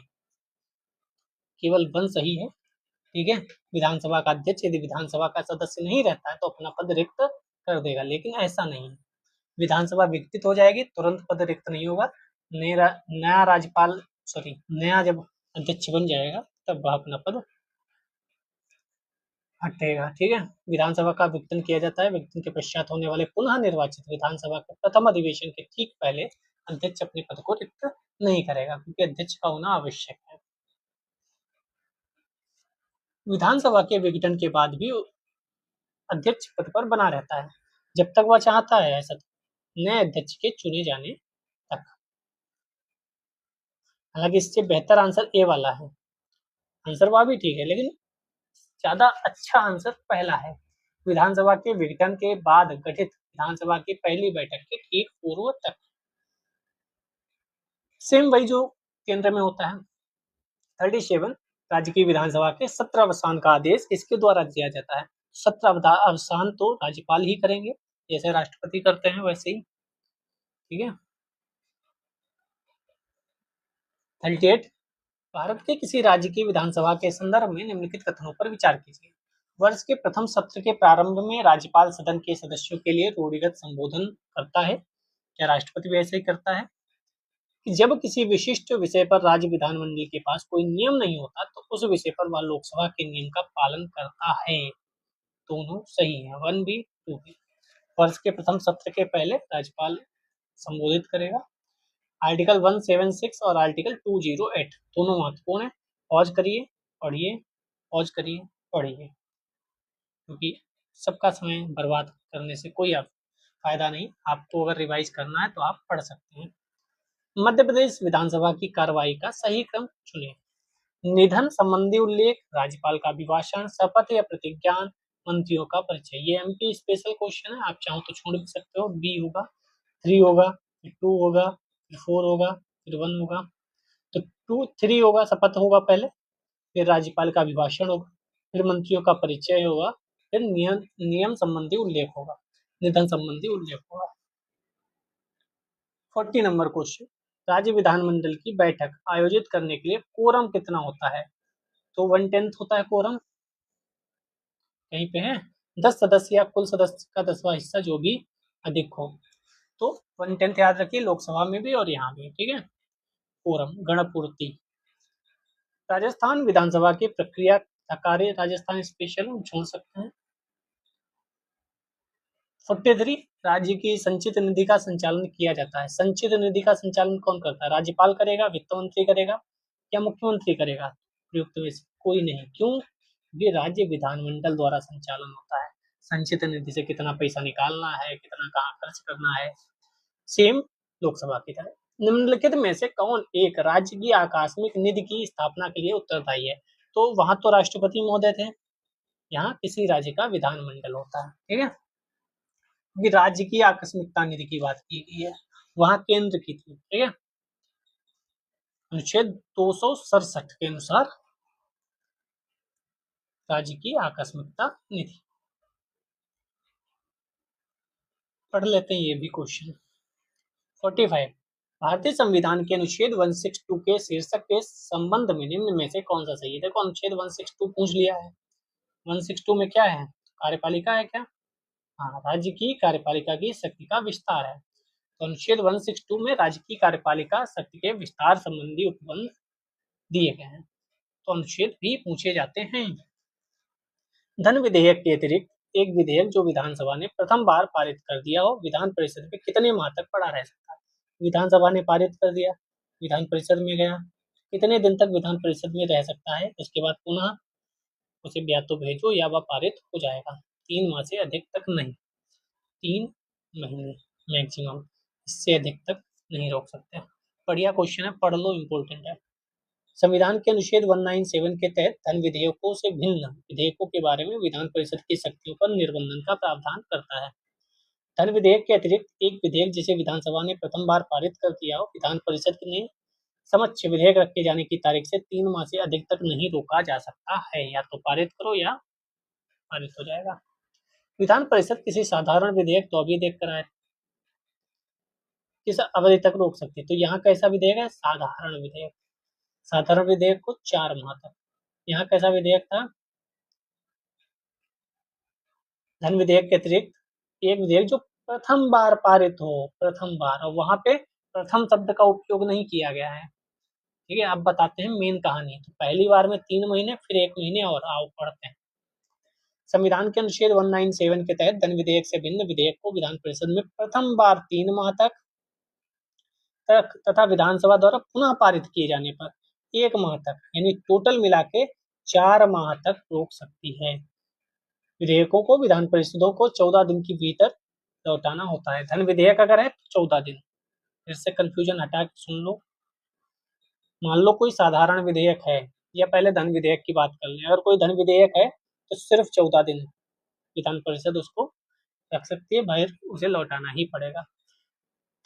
केवल वन सही है, ठीक है। विधानसभा का अध्यक्ष यदि विधानसभा का सदस्य नहीं रहता है तो अपना पद रिक्त कर देगा, लेकिन ऐसा नहीं है। विधानसभा विघटित हो जाएगी, तुरंत पद रिक्त नहीं होगा। नया राज्यपाल नया जब अध्यक्ष बन जाएगा तब वह अपना पद हटेगा, ठीक है। विधानसभा का विघटन किया जाता है, विघटन के पश्चात होने वाले पुनः निर्वाचित विधानसभा के प्रथम अधिवेशन के ठीक पहले अध्यक्ष अपने पद को रिक्त नहीं करेगा, क्योंकि अध्यक्ष का होना आवश्यक है। विधानसभा के विघटन के बाद भी अध्यक्ष पद पर बना रहता है जब तक वह चाहता है, ऐसा नए अध्यक्ष के चुने जाने तक। हालांकि इससे बेहतर आंसर ए वाला है, आंसर वह भी ठीक है, लेकिन ज्यादा अच्छा आंसर पहला है। विधानसभा के विघटन के बाद गठित विधानसभा की पहली बैठक के ठीक पूर्व तक। सेम वही जो केंद्र में होता है। 37, राज्य की विधानसभा के सत्रावसान का आदेश किसके द्वारा दिया जाता है? सत्रावसान तो राज्यपाल ही करेंगे, जैसे राष्ट्रपति करते हैं वैसे ही, ठीक है। 38, भारत के किसी राज्य की विधानसभा के संदर्भ में निम्नलिखित कथनों पर विचार कीजिए। वर्ष के प्रथम सत्र के प्रारंभ में राज्यपाल सदन के सदस्यों के लिए रूढ़िगत संबोधन करता है। क्या राष्ट्रपति भी ऐसे ही करता है? कि जब किसी विशिष्ट विषय पर राज्य विधानमंडल के पास कोई नियम नहीं होता तो उस विषय पर वह लोकसभा के नियम का पालन करता है। दोनों सही है, 1B 2B। वर्ष के प्रथम सत्र के पहले राज्यपाल संबोधित करेगा। आर्टिकल 176 और आर्टिकल 208 दोनों महत्वपूर्ण है। पॉज करिए, पढ़िए, पॉज करिए, पढ़िए, क्योंकि सबका समय बर्बाद करने से कोई फायदा नहीं। आपको अगर रिवाइज करना है तो आप पढ़ सकते हैं। मध्य प्रदेश विधानसभा की कार्रवाई का सही क्रम चुने। निधन संबंधी उल्लेख, राज्यपाल का अभिभाषण, शपथ या प्रतिज्ञान, मंत्रियों का परिचय। ये MP स्पेशल क्वेश्चन है, आप चाहो तो छोड़ भी सकते हो। B होगा, 3 होगा, फिर 2 होगा, फिर 4 होगा, फिर 1 होगा। तो 3 होगा, शपथ होगा पहले, फिर राज्यपाल का अभिभाषण होगा, फिर मंत्रियों का परिचय होगा, फिर नियम संबंधी उल्लेख होगा, निधन संबंधी उल्लेख होगा। 40 नंबर क्वेश्चन, राज्य विधानमंडल की बैठक आयोजित करने के लिए कोरम कितना होता है? तो 1/10 होता है कोरम। कहीं पे है 10 सदस्य या कुल सदस्य का 10वां हिस्सा जो भी अधिक हो, तो 1/10 याद रखिए, लोकसभा में भी और यहाँ भी, ठीक है। कोरम गणपूर्ति। राजस्थान विधानसभा की प्रक्रिया का कार्य, राजस्थान स्पेशल छोड़ सकते हैं। 43, राज्य की संचित निधि का संचालन किया जाता है। संचित निधि का संचालन कौन करता है? राज्यपाल करेगा, वित्त मंत्री करेगा, या मुख्यमंत्री करेगा? प्रयुक्त में से कोई नहीं। क्यों? ये राज्य विधानमंडल द्वारा संचालन होता है। संचित निधि से कितना पैसा निकालना है, कितना कहाँ खर्च करना है, सेम लोकसभा की तरह। निम्नलिखित में से कौन एक राज्य की आकस्मिक निधि की स्थापना के लिए उत्तरदायी है? तो वहां तो राष्ट्रपति महोदय थे, यहाँ किसी राज्य का विधानमंडल होता है, ठीक है। क्योंकि राज्य की आकस्मिकता निधि की बात की गई है, वहां केंद्र की थी, ठीक है। अनुच्छेद 267 के अनुसार राज्य की आकस्मिकता निधि। पढ़ लेते हैं ये भी क्वेश्चन। 45, भारतीय संविधान के अनुच्छेद 162 के शीर्षक के संबंध में निम्न में से कौन सा सही है? देखो अनुच्छेद 162 पूछ लिया है, 162 में क्या है? कार्यपालिका है क्या? हाँ, राज्य की कार्यपालिका की शक्ति का विस्तार है। तो अनुच्छेद 162 में राज्य की कार्यपालिका शक्ति के विस्तार संबंधी उपबंध दिए गए हैं। तो अनुच्छेद भी पूछे जाते हैं। धन विधेयक के अतिरिक्त एक विधेयक जो विधानसभा ने प्रथम बार पारित कर दिया हो, विधान परिषद में कितने माह तक पड़ा रह सकता है? विधानसभा ने पारित कर दिया, विधान परिषद में गया, कितने दिन तक विधान परिषद में रह सकता है? उसके बाद पुनः उसे या तो भेजो या वह पारित हो जाएगा। 3 माह से अधिक तक नहीं, 3 महीने मैक्सिमम, इससे अधिक तक नहीं रोक सकते। बढ़िया क्वेश्चन है, पढ़ लो, इम्पोर्टेंट है। संविधान के अनुच्छेद 197 के तहत धन विधेयकों से भिन्न विधेयकों के बारे में विधान परिषद की शक्तियों पर निर्बंधन का प्रावधान करता है। धन विधेयक के अतिरिक्त एक विधेयक जिसे विधानसभा ने प्रथम बार पारित कर दिया हो, विधान परिषद ने समक्ष विधेयक रखे जाने की तारीख से 3 माह से अधिक तक नहीं रोका जा सकता है। या तो पारित करो या पारित हो जाएगा। विधान परिषद किसी साधारण विधेयक तो अभी देख कर आए किस अवधि तक रोक सकती है, तो यहाँ कैसा विधेयक है? साधारण विधेयक। साधारण विधेयक को 4 माह तक। यहाँ कैसा विधेयक था? धन विधेयक के अतिरिक्त एक विधेयक जो प्रथम बार पारित हो, प्रथम बार, और वहां पे प्रथम शब्द का उपयोग नहीं किया गया है। ठीक है, अब बताते हैं मेन कहानी। तो पहली बार में 3 महीने, फिर 1 महीने, और आओ पढ़ते हैं। संविधान के अनुच्छेद 197 के तहत धन विधेयक से भिन्न विधेयक को विधान परिषद में प्रथम बार 3 माह तक तथा विधानसभा द्वारा पुनः पारित किए जाने पर 1 माह तक, यानी टोटल मिला के 4 माह तक रोक सकती है। विधेयकों को विधान परिषदों को 14 दिन के भीतर लौटाना होता है। धन विधेयक अगर है तो 14 दिन। फिर से कंफ्यूजन हटा के सुन लो। मान लो कोई साधारण विधेयक है, या पहले धन विधेयक की बात कर लें। अगर कोई धन विधेयक है तो सिर्फ 14 दिन विधान परिषद उसको रख सकती है, बाहर उसे लौटाना ही पड़ेगा।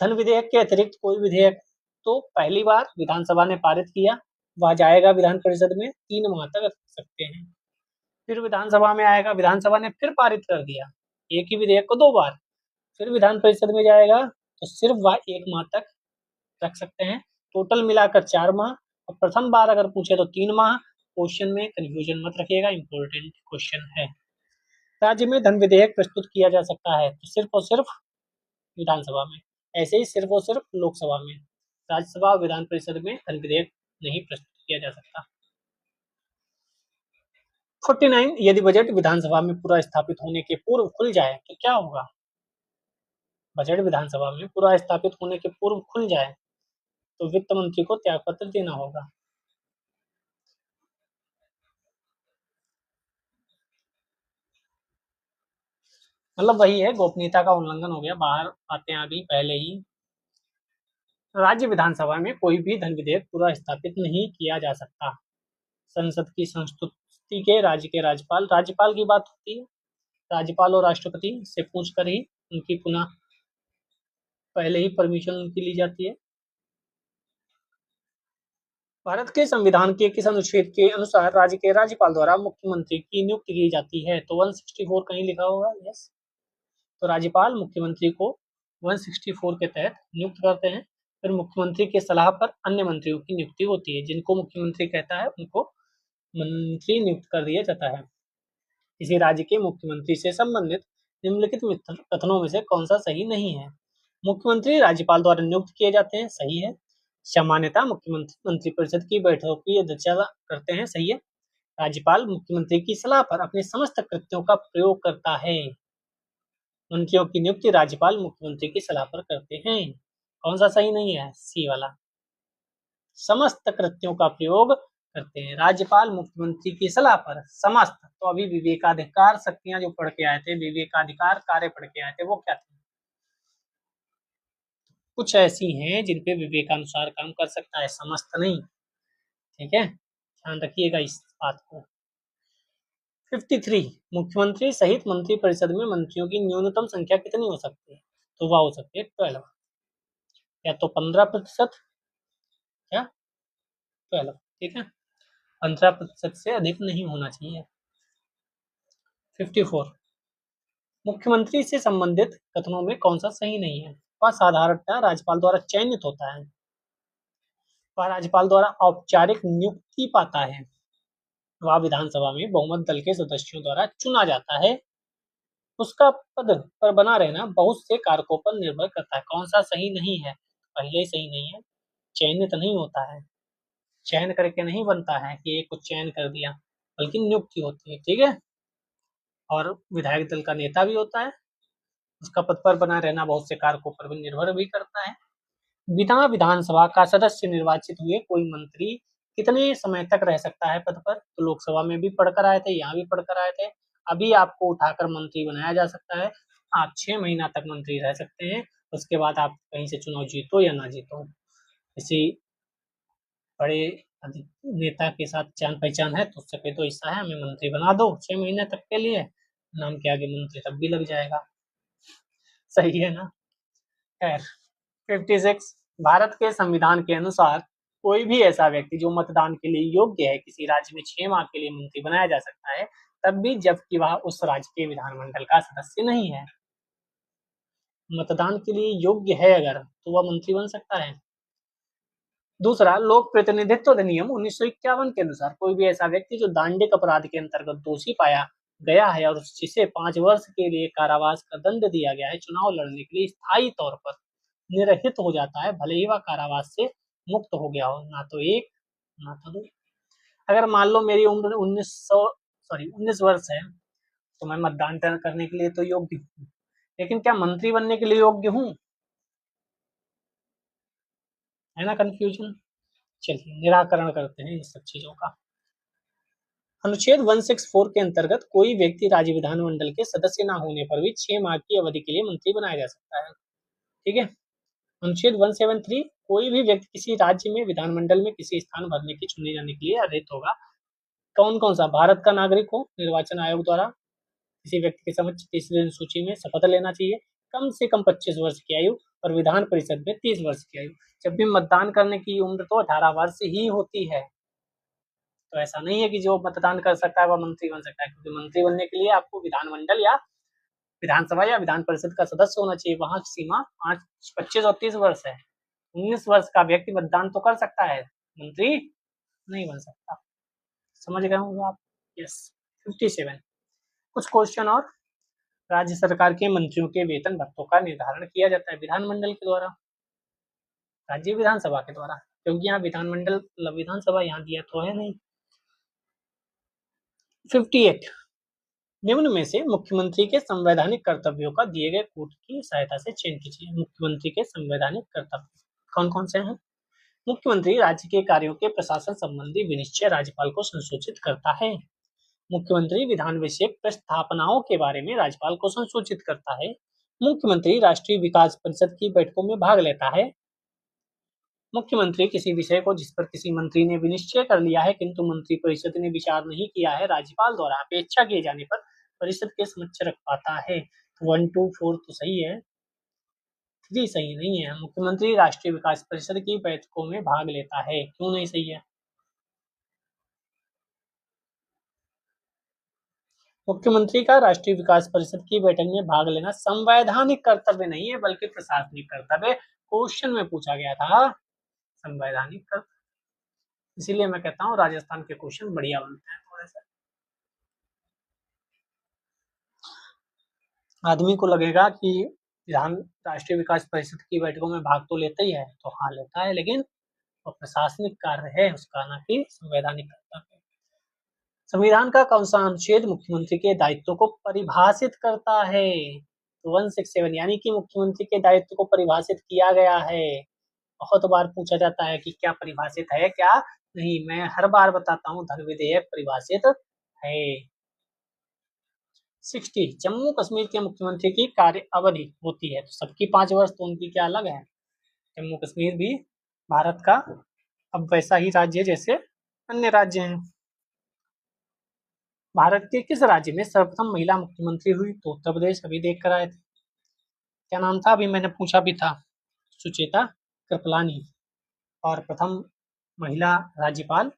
धन विधेयक के अतिरिक्त कोई विधेयक तो पहली बार विधानसभा ने पारित किया, वह जाएगा विधान परिषद में, 3 माह तक रख सकते हैं। फिर विधानसभा में आएगा, विधानसभा ने फिर पारित कर दिया एक ही विधेयक को 2 बार, फिर विधान परिषद में जाएगा तो सिर्फ वह 1 माह तक रख सकते हैं। टोटल मिलाकर 4 माह, और प्रथम बार अगर पूछे तो 3 माह। क्वेश्चन में कंफ्यूजन मत रखिएगा, इंपॉर्टेंट क्वेश्चन है। राज्य में धन विधेयक प्रस्तुत किया जा सकता है तो सिर्फ और सिर्फ विधानसभा में, ऐसे ही सिर्फ और सिर्फ लोकसभा में। राज्यसभा और विधान परिषद में धन विधेयक नहीं प्रस्तुत किया जा सकता। 49, यदि बजट विधानसभा में पूरा स्थापित होने के पूर्व खुल जाए तो क्या होगा? बजट विधानसभा में पूरा स्थापित होने के पूर्व खुल जाए तो वित्त मंत्री को त्यागपत्र देना होगा। मतलब वही है, गोपनीयता का उल्लंघन हो गया, बाहर आते हैं अभी पहले ही। राज्य विधानसभा में कोई भी धन विधेयक पूरा स्थापित नहीं किया जा सकता। संसद की संस्तुति के राज्य के राज्यपाल की बात होती है। राज्यपाल और राष्ट्रपति से पूछकर ही उनकी पुनः पहले ही परमिशन उनकी ली जाती है। भारत के संविधान के किस अनुच्छेद के अनुसार राज्य के राज्यपाल द्वारा मुख्यमंत्री की नियुक्ति की जाती है? तो 164 कहीं लिखा होगा, यस। तो राज्यपाल मुख्यमंत्री को 164 के तहत नियुक्त करते हैं। फिर मुख्यमंत्री के सलाह पर अन्य मंत्रियों की नियुक्ति होती है। जिनको मुख्यमंत्री कहता है उनको मंत्री नियुक्त कर दिया जाता है। किसी राज्य के मुख्यमंत्री से संबंधित निम्नलिखित कथनों में से कौन सा सही नहीं है? मुख्यमंत्री राज्यपाल द्वारा नियुक्त किए जाते हैं, सही है। सामान्यतः मुख्यमंत्री मंत्रिपरिषद की बैठकों की अध्यक्षता करते हैं, सही है। राज्यपाल मुख्यमंत्री की सलाह पर अपने समस्त कृत्यों का प्रयोग करता है। मंत्रियों की नियुक्ति राज्यपाल मुख्यमंत्री की सलाह पर करते हैं। कौन सा सही नहीं है? सी वाला। समस्त कृत्यों का प्रयोग करते हैं राज्यपाल मुख्यमंत्री की सलाह पर, समस्त। तो अभी विवेकाधिकार शक्तियां जो पढ़ के आए थे, विवेकाधिकार कार्य पढ़ के आए थे, वो क्या थे? कुछ ऐसी हैं जिन पे विवेकानुसार काम कर सकता है, समस्त नहीं। ठीक है, ध्यान रखिएगा इस बात को। 53, मुख्यमंत्री सहित मंत्रिपरिषद में मंत्रियों की न्यूनतम संख्या कितनी हो सकती है? तो वह हो सकती है 12, या तो 15%, या 12। ठीक है, 15% से अधिक नहीं होना चाहिए। 54, मुख्यमंत्री से संबंधित कथनों में कौन सा सही नहीं है? वह साधारणतः राज्यपाल द्वारा चयनित होता है, वह राज्यपाल द्वारा औपचारिक नियुक्ति पाता है, वह विधानसभा में बहुमत दल के सदस्यों द्वारा चुना जाता है, उसका पद पर बना रहना बहुत से कारकों पर निर्भर करता है। कौन सा सही नहीं है? पहले ही सही नहीं है, चयनित नहीं होता है, चयन करके नहीं बनता है कि एक को चयन कर दिया, बल्कि नियुक्ति होती है। ठीक है, और विधायक दल का नेता भी होता है, उसका पद पर बना रहना बहुत से कारकों पर भी निर्भर भी करता है। बिना विधानसभा का सदस्य निर्वाचित हुए कोई मंत्री कितने समय तक रह सकता है पद पर? तो लोकसभा में भी पढ़कर आए थे, यहाँ भी पढ़कर आए थे। अभी आपको उठाकर मंत्री बनाया जा सकता है, आप 6 महीना तक मंत्री रह सकते हैं, उसके बाद आप कहीं से चुनाव जीतो या ना जीतो। किसी बड़े नेता के साथ जान पहचान है तो उससे कह दो ऐसा है, हमें मंत्री बना दो 6 महीने तक के लिए, नाम के आगे मंत्री तब भी लग जाएगा। सही है ना? खैर, 56, भारत के संविधान के अनुसार कोई भी ऐसा व्यक्ति जो मतदान के लिए योग्य है किसी राज्य में 6 माह के लिए मंत्री बनाया जा सकता है, तब भी जबकि वह उस राज्य के विधानमंडल का सदस्य नहीं है। मतदान के लिए योग्य है अगर, तो वह मंत्री बन सकता है। दूसरा, लोक प्रतिनिधित्व अधिनियम 1951 के अनुसार कोई भी ऐसा व्यक्ति जो दांडिक अपराध के अंतर्गत दोषी पाया गया है और जिसे 5 वर्ष के लिए कारावास का दंड दिया गया है, चुनाव लड़ने के लिए स्थायी तौर पर निरहित हो जाता है, भले ही वह कारावास से मुक्त हो गया हो, ना तो एक ना तो दो। अगर मान लो मेरी उम्र 19 वर्ष है, तो मैं मतदान करने के लिए तो योग्य हूँ, लेकिन क्या मंत्री बनने के लिए योग्य हूँ? है ना कंफ्यूजन? चलिए निराकरण करते हैं इन सब चीजों का। अनुच्छेद 164 के अंतर्गत कोई व्यक्ति राज्य विधानमंडल के सदस्य न होने पर भी 6 माह की अवधि के लिए मंत्री बनाया जा सकता है। ठीक है। अनुच्छेद 173, कोई भी व्यक्ति किसी राज्य में विधानमंडल में किसी स्थान भरने की चुने जाने के लिए अर्हित होगा। कौन कौन सा? भारत का नागरिक हो, निर्वाचन आयोग द्वारा किसी व्यक्ति के समक्ष तीसरी सूची में शपथ लेना चाहिए, कम से कम 25 वर्ष की आयु, और विधान परिषद में 30 वर्ष की आयु। जब भी मतदान करने की उम्र तो 18 वर्ष ही होती है, तो ऐसा नहीं है कि जो मतदान कर सकता है वह मंत्री बन सकता है, क्योंकि मंत्री बनने के लिए आपको विधानमंडल या विधानसभा या विधान परिषद का सदस्य होना चाहिए। वहां की सीमा 25 और 30 वर्ष है। 19 वर्ष का व्यक्ति मतदान तो कर सकता है, मंत्री नहीं बन सकता। समझ गए होंगे आप? यस। 57, कुछ क्वेश्चन और। राज्य सरकार के मंत्रियों के वेतन भत्तों का निर्धारण किया जाता है विधानमंडल के द्वारा, राज्य विधानसभा के द्वारा, क्योंकि यहाँ विधानमंडल मतलब विधानसभा यहाँ दिया तो है नहीं। 58, निम्न में से मुख्यमंत्री के संवैधानिक कर्तव्यों का दिए गए कोड की सहायता से चयन कीजिए। मुख्यमंत्री के संवैधानिक कर्तव्य कौन कौन से हैं? मुख्यमंत्री राज्य के कार्यों के प्रशासन संबंधी विनिश्चय राज्यपाल को संसूचित करता है। मुख्यमंत्री विधान विषयक प्रस्तावनाओं के बारे में राज्यपाल को संसूचित करता है। मुख्यमंत्री राष्ट्रीय विकास परिषद की बैठकों में भाग लेता है। मुख्यमंत्री किसी विषय को जिस पर किसी मंत्री ने विनिश्चय कर लिया है किंतु मंत्री परिषद ने विचार नहीं किया है, राज्यपाल द्वारा अपेक्षा किए जाने पर परिषद के समक्ष रख पाता है। 1, 2, 4 तो सही है, 3 सही नहीं है। मुख्यमंत्री राष्ट्रीय विकास परिषद की बैठकों में भाग लेता है, क्यों नहीं सही है? मुख्यमंत्री का राष्ट्रीय विकास परिषद की बैठक में भाग लेना संवैधानिक कर्तव्य नहीं है, बल्कि प्रशासनिक कर्तव्य। क्वेश्चन में पूछा गया था संवैधानिक कर्तव्य, इसीलिए मैं कहता हूँ राजस्थान के क्वेश्चन बढ़िया बनते हैं थोड़े से। आदमी को लगेगा कि विधान राष्ट्रीय विकास परिषद की बैठकों में भाग तो लेता ही है, तो हाँ लेता है, लेकिन वो प्रशासनिक कार्य है उसका, ना कि संवैधानिक कर्तव्य। संविधान का कौन सा अनुच्छेद मुख्यमंत्री के दायित्व को परिभाषित करता है? तो 167, यानी कि मुख्यमंत्री के दायित्व को परिभाषित किया गया है। बहुत बार पूछा जाता है कि क्या परिभाषित है क्या नहीं, मैं हर बार बताता हूँ धन विधेयक परिभाषित है। 60, जम्मू कश्मीर के मुख्यमंत्री की कार्य अवधि होती है, तो सबकी 5 वर्ष, तो उनकी क्या अलग है? जम्मू कश्मीर भी भारत का अब वैसा ही राज्य जैसे अन्य राज्य हैं। भारत के किस राज्य में सर्वप्रथम महिला मुख्यमंत्री हुई? तो उत्तर प्रदेश, अभी देख कर आए थे। क्या नाम था? अभी मैंने पूछा भी था, सुचेता कृपलानी। और प्रथम महिला राज्यपाल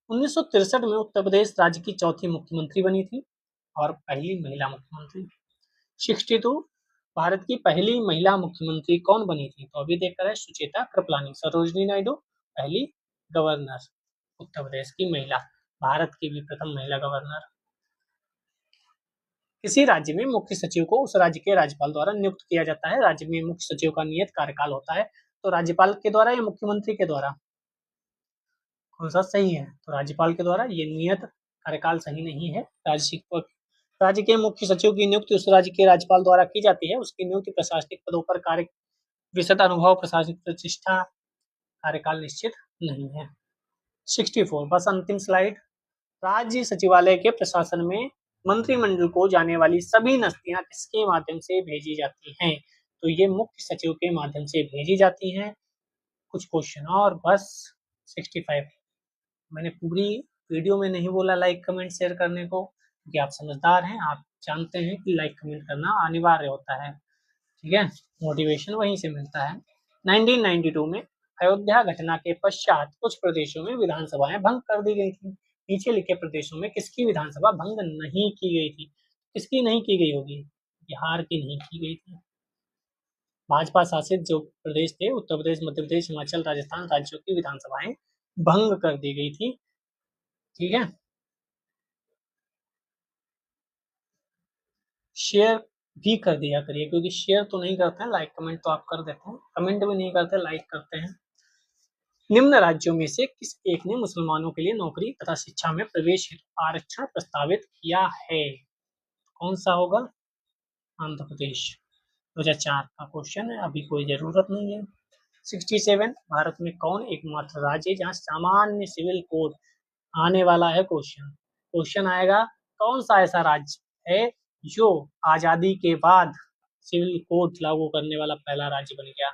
1963 में उत्तर प्रदेश राज्य की चौथी मुख्यमंत्री बनी थी और पहली महिला मुख्यमंत्री। 62, भारत की पहली महिला मुख्यमंत्री कौन बनी थी? तो अभी देखकर है सुचेता कृपलानी। सरोजनी नायडू पहली गवर्नर, उत्तर प्रदेश की महिला, भारत की भी प्रथम महिला गवर्नर। किसी राज्य में मुख्य सचिव को उस राज्य के राज्यपाल द्वारा नियुक्त किया जाता है। राज्य में मुख्य सचिव का नियत कार्यकाल होता है, तो राज्यपाल के द्वारा या मुख्यमंत्री के द्वारा, कौन सा सही है? तो राज्यपाल के द्वारा। ये नियत कार्यकाल सही नहीं है। राज्य के मुख्य सचिव की नियुक्ति उस राज्य के राज्यपाल द्वारा की जाती है। उसकी नियुक्ति प्रशासनिक पदों पर कार्य विशद अनुभव, प्रशासनिक प्रतिष्ठा, कार्यकाल निश्चित नहीं है। 64 बस अंतिम स्लाइड। राज्य सचिवालय के प्रशासन में मंत्रिमंडल को जाने वाली सभी नस्तियां किसके माध्यम से भेजी जाती हैं? तो ये मुख्य सचिव के माध्यम से भेजी जाती हैं। कुछ क्वेश्चन और बस। 65 मैंने पूरी वीडियो में नहीं बोला लाइक कमेंट शेयर करने को, क्योंकि आप समझदार हैं, आप जानते हैं कि लाइक कमेंट करना अनिवार्य होता है, ठीक है, मोटिवेशन वहीं से मिलता है। 1992 में अयोध्या घटना के पश्चात कुछ प्रदेशों में विधानसभाएं भंग कर दी गई थी। नीचे लिखे प्रदेशों में किसकी विधानसभा भंग नहीं की गई थी? किसकी नहीं की गई होगी? बिहार की नहीं की गई थी। भाजपा शासित जो प्रदेश थे, उत्तर प्रदेश, मध्य प्रदेश, हिमाचल, राजस्थान राज्यों की विधानसभाएं भंग कर दी गई थी, ठीक है। शेयर भी कर दिया करिए, क्योंकि शेयर तो नहीं करते हैं, लाइक कमेंट तो आप कर देते हैं, कमेंट भी नहीं करते, लाइक करते हैं। निम्न राज्यों में से किस एक ने मुसलमानों के लिए नौकरी तथा शिक्षा में प्रवेश हेतु आरक्षण प्रस्तावित किया है? कौन सा होगा? आंध्र प्रदेश। 2004 का क्वेश्चन है, अभी कोई जरूरत नहीं है। 67 भारत में कौन एकमात्र राज्य है जहां सामान्य सिविल कोड आने वाला है? क्वेश्चन आएगा कौन सा ऐसा राज्य है जो आजादी के बाद सिविल कोड लागू करने वाला पहला राज्य बन गया?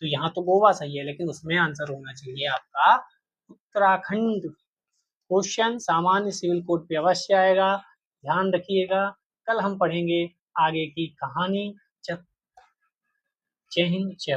तो यहाँ तो गोवा सही है, लेकिन उसमें आंसर होना चाहिए आपका उत्तराखंड। क्वेश्चन सामान्य सिविल कोड पे अवश्य आएगा, ध्यान रखिएगा। कल हम पढ़ेंगे आगे की कहानी। जय हिंद, जय